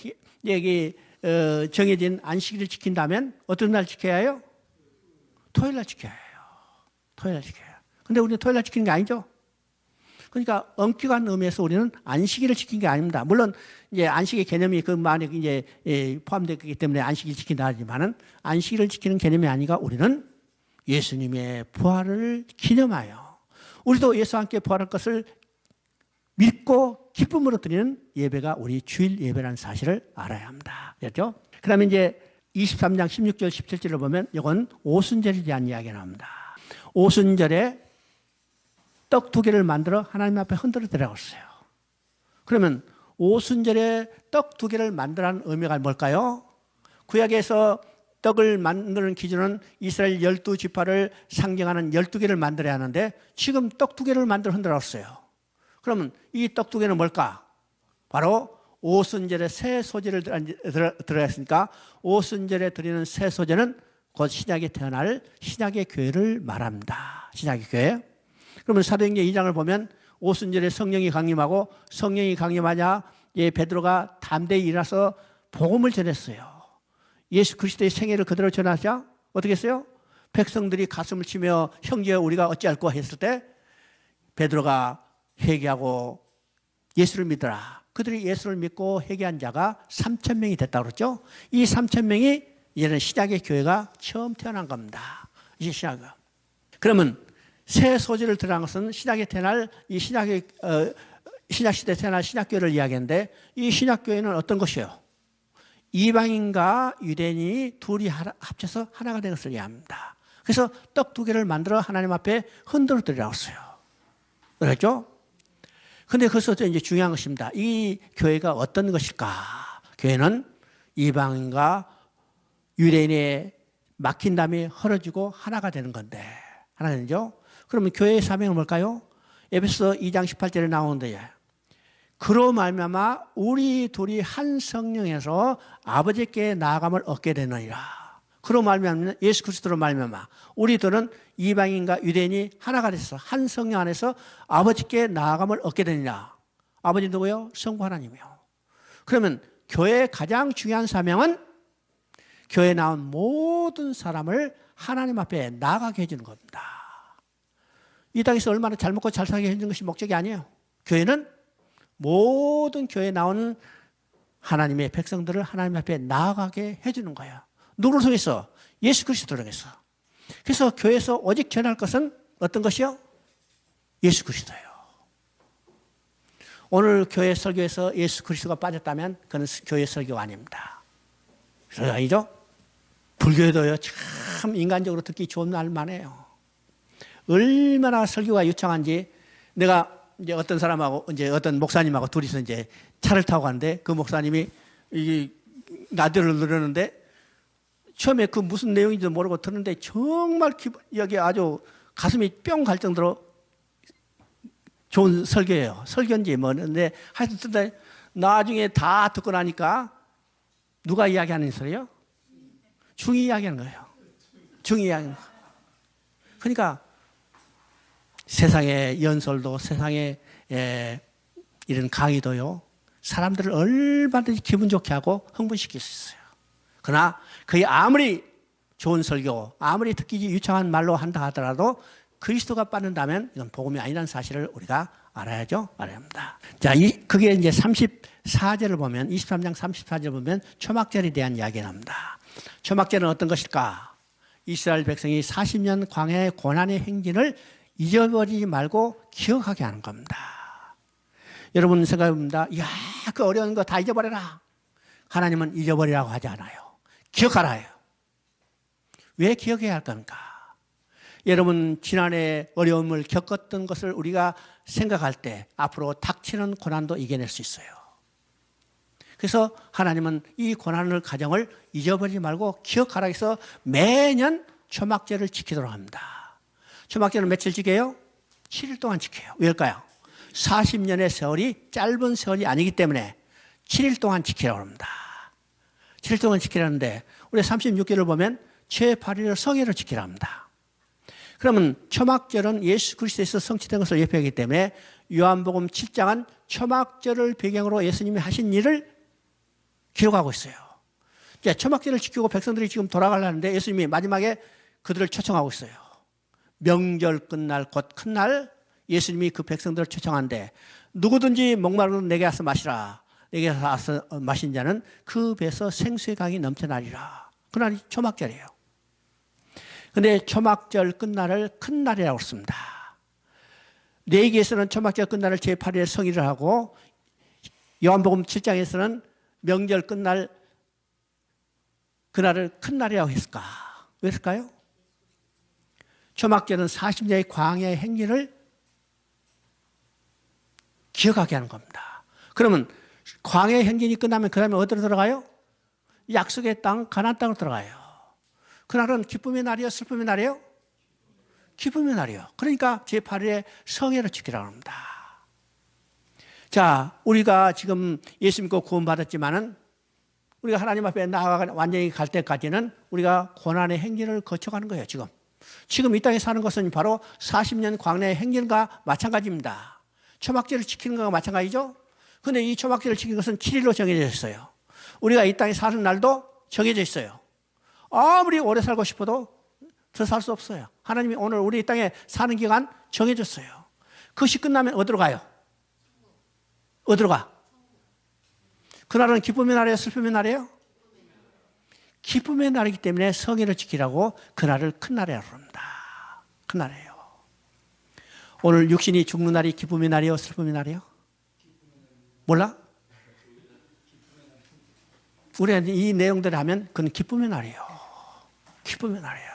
정해진 안식일을 지킨다면 어떤 날 지켜야 해요? 토요일 날 지켜야 해요. 토요일 날 지켜야 해요. 근데 우리는 토요일 날 지키는 게 아니죠. 그러니까 엄격한 의미에서 우리는 안식일을 지킨 게 아닙니다. 물론 이제 안식의 개념이 그 안에 이제 포함되기 때문에 안식일 지킨다 하지만은 안식일을 지키는 개념이 아니라 우리는 예수님의 부활을 기념하여 우리도 예수와 함께 부활할 것을 믿고 기쁨으로 드리는 예배가 우리 주일 예배라는 사실을 알아야 합니다. 그렇죠? 그다음에 이제 23장 16절 17절을 보면 이건 오순절에 대한 이야기가 나옵니다. 오순절에 떡 2개를 만들어 하나님 앞에 흔들어 드리라고 했어요. 그러면 오순절에 떡 2개를 만들라는 의미가 뭘까요? 구약에서 떡을 만드는 기준은 이스라엘 12지파를 상징하는 12개를 만들어야 하는데 지금 떡 2개를 만들어 흔들어 놨어요. 그러면 이 떡 2개는 뭘까? 바로 오순절에 새 소재를 들어갔으니까 오순절에 드리는 새 소재는 곧 신약에 태어날 신약의 교회를 말합니다. 신약의 교회. 그러면 사도행전 2장을 보면 오순절에 성령이 강림하고 성령이 강림하자 베드로가 담대히 일어나서 복음을 전했어요. 예수 그리스도의 생애를 그대로 전하자 어떻게 했어요? 백성들이 가슴을 치며 형제여 우리가 어찌할꼬 했을 때 베드로가 회개하고 예수를 믿어라. 그들이 예수를 믿고 회개한 자가 3,000명이 됐다고 그랬죠. 이 3,000명이 이제는 신약의 교회가 처음 태어난 겁니다. 이제 신약은. 그러면 새 소재를 들어간 것은 신약에 태어날 이 신약시대에 태어날 신약교회를 이야기하는데 이 신약교회는 어떤 것이에요? 이방인과 유대인이 둘이 합쳐서 하나가 된 것을 이해합니다. 그래서 떡 두 개를 만들어 하나님 앞에 흔들어 드리라고 했어요. 그렇죠? 근데 거기서 이제 중요한 것입니다. 이 교회가 어떤 것일까? 교회는 이방인과 유대인의 막힌 담이 헐어지고 하나가 되는 건데, 하나가 되죠? 그러면 교회의 사명은 뭘까요? 에베소 2장 18절에 나오는데, 그로 말미암아 우리 둘이 한 성령에서 아버지께 나아감을 얻게 되느니라. 그로 말미암아 예수 그리스도로 말미암아 우리들은 이방인과 유대인이 하나가 돼서 한 성령 안에서 아버지께 나아감을 얻게 되느니라. 아버지 누구요? 성부 하나님이요. 그러면 교회의 가장 중요한 사명은 교회에 나온 모든 사람을 하나님 앞에 나아가게 해주는 겁니다. 이 땅에서 얼마나 잘 먹고 잘 살게 해주는 것이 목적이 아니에요. 교회는 모든 교회에 나오는 하나님의 백성들을 하나님 앞에 나아가게 해주는 거예요. 누구를 통해서? 예수 그리스도를 통해서. 그래서 교회에서 오직 전할 것은 어떤 것이요? 예수 그리스도예요. 오늘 교회 설교에서 예수 그리스도가 빠졌다면 그건 교회 설교가 아닙니다. 그래서 아니죠? 불교에도요, 참 인간적으로 듣기 좋은 말만 해요. 얼마나 설교가 유창한지, 내가 이제 어떤 사람하고, 이제 어떤 목사님하고 둘이서 이제 차를 타고 가는데, 그 목사님이 이 라디오를 누르는데, 처음에 그 무슨 내용인지도 모르고 듣는데, 정말 여기 아주 가슴이 뿅 갈 정도로 좋은 설교예요. 설교인지 뭐는데, 하여튼 듣다 나중에 다 듣고 나니까, 누가 이야기하는 소리요? 중이 이야기하는 거예요. 중이 이야기하는 거예요. 그러니까 세상의 연설도, 세상의 이런 강의도요, 사람들을 얼마든지 기분 좋게 하고 흥분시킬 수 있어요. 그러나 그게 아무리 좋은 설교, 아무리 듣기 유창한 말로 한다 하더라도 그리스도가 빠진다면 이건 복음이 아니라는 사실을 우리가 알아야죠. 알아야 합니다. 자, 그게 이제 34절을 보면, 23장 34절을 보면 초막절에 대한 이야기가 나옵니다. 초막절은 어떤 것일까? 이스라엘 백성이 40년 광야의 고난의 행진을 잊어버리지 말고 기억하게 하는 겁니다. 여러분 생각해봅니다. 이야, 그 어려운 거 다 잊어버려라. 하나님은 잊어버리라고 하지 않아요. 기억하라 해요. 왜 기억해야 할 겁니까? 여러분 지난해 어려움을 겪었던 것을 우리가 생각할 때 앞으로 닥치는 고난도 이겨낼 수 있어요. 그래서 하나님은 이 고난을 가정을 잊어버리지 말고 기억하라 해서 매년 초막절을 지키도록 합니다. 초막절은 며칠 지켜요? 7일 동안 지켜요. 왜일까요? 40년의 세월이 짧은 세월이 아니기 때문에 7일 동안 지키라고 합니다. 7일 동안 지키라는데 우리 36개를 보면 제8일을 성회를 지키라 합니다. 그러면 초막절은 예수 그리스도에서 성취된 것을 예표하기 때문에 요한복음 7장은 초막절을 배경으로 예수님이 하신 일을 기록하고 있어요. 초막절을 지키고 백성들이 지금 돌아가려는데 예수님이 마지막에 그들을 초청하고 있어요. 명절 끝날 곧 큰 날 예수님이 그 백성들을 초청한데 누구든지 목마르면 내게 와서 마시라. 내게 와서 마신 자는 그 배에서 생수의 강이 넘쳐나리라. 그날이 초막절이에요. 근데 초막절 끝날을 큰 날이라고 씁니다. 레위기에서는 초막절 끝날을 제8일에 성의를 하고 요한복음 7장에서는 명절 끝날 그날을 큰 날이라고 했을까? 왜일까요? 초막절은 40년의 광야의 행진을 기억하게 하는 겁니다. 그러면 광야의 행진이 끝나면 그 다음에 어디로 들어가요? 약속의 땅, 가나안 땅으로 들어가요. 그날은 기쁨의 날이요, 슬픔의 날이요? 기쁨의 날이요. 그러니까 제8일에 성회를 지키라고 합니다. 자, 우리가 지금 예수 믿고 구원받았지만은 우리가 하나님 앞에 나아가 완전히 갈 때까지는 우리가 고난의 행진을 거쳐가는 거예요, 지금. 지금 이 땅에 사는 것은 바로 40년 광야의 행진과 마찬가지입니다. 초막절을 지키는 것과 마찬가지죠? 근데 이 초막절을 지키는 것은 7일로 정해져 있어요. 우리가 이 땅에 사는 날도 정해져 있어요. 아무리 오래 살고 싶어도 더 살 수 없어요. 하나님이 오늘 우리 이 땅에 사는 기간 정해줬어요. 그것이 끝나면 어디로 가요? 어디로 가? 그날은 기쁨의 날이에요? 슬픔의 날이에요? 기쁨의 날이기 때문에 성회를 지키라고 그날을 큰 날이라고 합니다. 큰 날이에요. 오늘 육신이 죽는 날이 기쁨의 날이에요? 슬픔의 날이에요? 몰라? 우리가 이 내용들을 하면 그건 기쁨의 날이에요. 기쁨의 날이에요.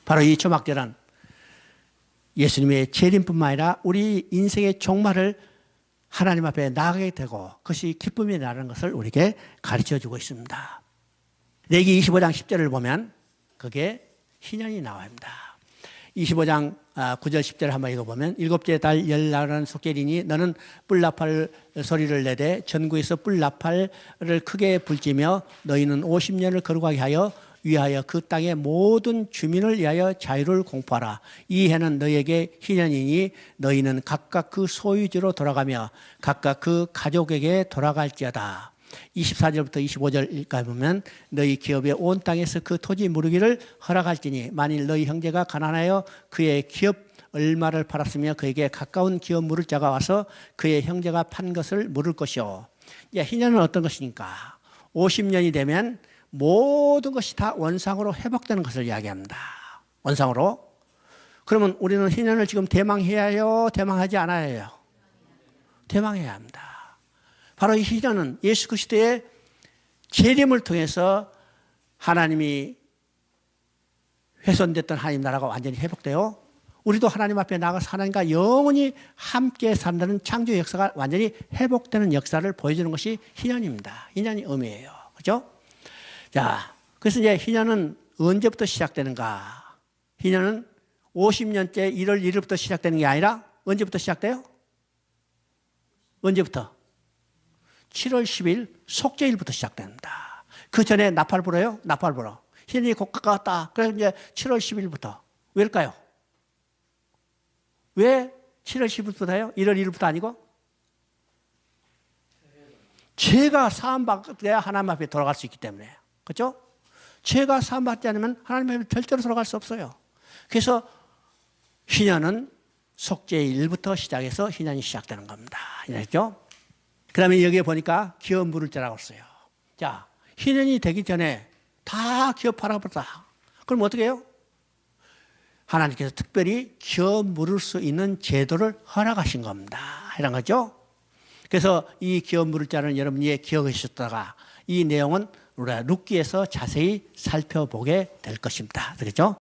바로 이 초막절은 예수님의 재림뿐만 아니라 우리 인생의 종말을 하나님 앞에 나가게 되고 그것이 기쁨이 나는 것을 우리에게 가르쳐주고 있습니다. 레위기 25장 10절을 보면 그게 희년이 나옵니다. 25장 9절 10절 한번 읽어보면 일곱째 달 열날은 속죄리니 너는 뿔나팔 소리를 내되 전구에서 뿔나팔을 크게 불지며 너희는 50년을 거룩하게 하여 위하여 그 땅의 모든 주민을 위하여 자유를 공포하라. 이 해는 너희에게 희년이니 너희는 각각 그 소유지로 돌아가며 각각 그 가족에게 돌아갈지어다. 24절부터 25절까지 보면 너희 기업의 온 땅에서 그 토지 무르기를 허락할지니 만일 너희 형제가 가난하여 그의 기업 얼마를 팔았으며 그에게 가까운 기업 물을 자가 와서 그의 형제가 판 것을 물을 것이요. 희년은 어떤 것이니까 50년이 되면 모든 것이 다 원상으로 회복되는 것을 이야기합니다. 원상으로. 그러면 우리는 희년을 지금 대망해야 해요? 대망하지 않아야 해요? 대망해야 합니다. 바로 이 희년은 예수 그리스도의 재림을 통해서 하나님이 훼손됐던 하나님 나라가 완전히 회복되어 우리도 하나님 앞에 나가서 하나님과 영원히 함께 산다는 창조 역사가 완전히 회복되는 역사를 보여주는 것이 희년입니다. 희년이 의미예요. 그렇죠? 자, 그래서 이제 희년은 언제부터 시작되는가? 희년은 50년째 1월 1일부터 시작되는 게 아니라 언제부터 시작돼요? 언제부터? 7월 10일 속죄일부터 시작됩니다. 그 전에 나팔 불어요? 나팔 불어. 희년이 곧 가까웠다. 그래서 이제 7월 10일부터. 왜일까요? 왜 7월 10일부터 해요? 1월 1일부터 아니고? 죄가 사함받아야 하나님 앞에 돌아갈 수 있기 때문에. 그렇죠? 죄가 사함받지 않으면 하나님 앞에 절대로 돌아갈 수 없어요. 그래서 희년은 속죄일부터 시작해서 희년이 시작되는 겁니다. 이해했죠? 그 다음에 여기에 보니까 기업 물을 자라고 했어요. 자, 희년이 되기 전에 다 기업 팔아버렸다. 그럼 어떻게 해요? 하나님께서 특별히 기업 물을 수 있는 제도를 허락하신 겁니다. 이런 거죠. 그래서 이 기업 물을 자는 여러분이 기억하셨다가 이 내용은 우리가 룻기에서 자세히 살펴보게 될 것입니다. 그렇죠?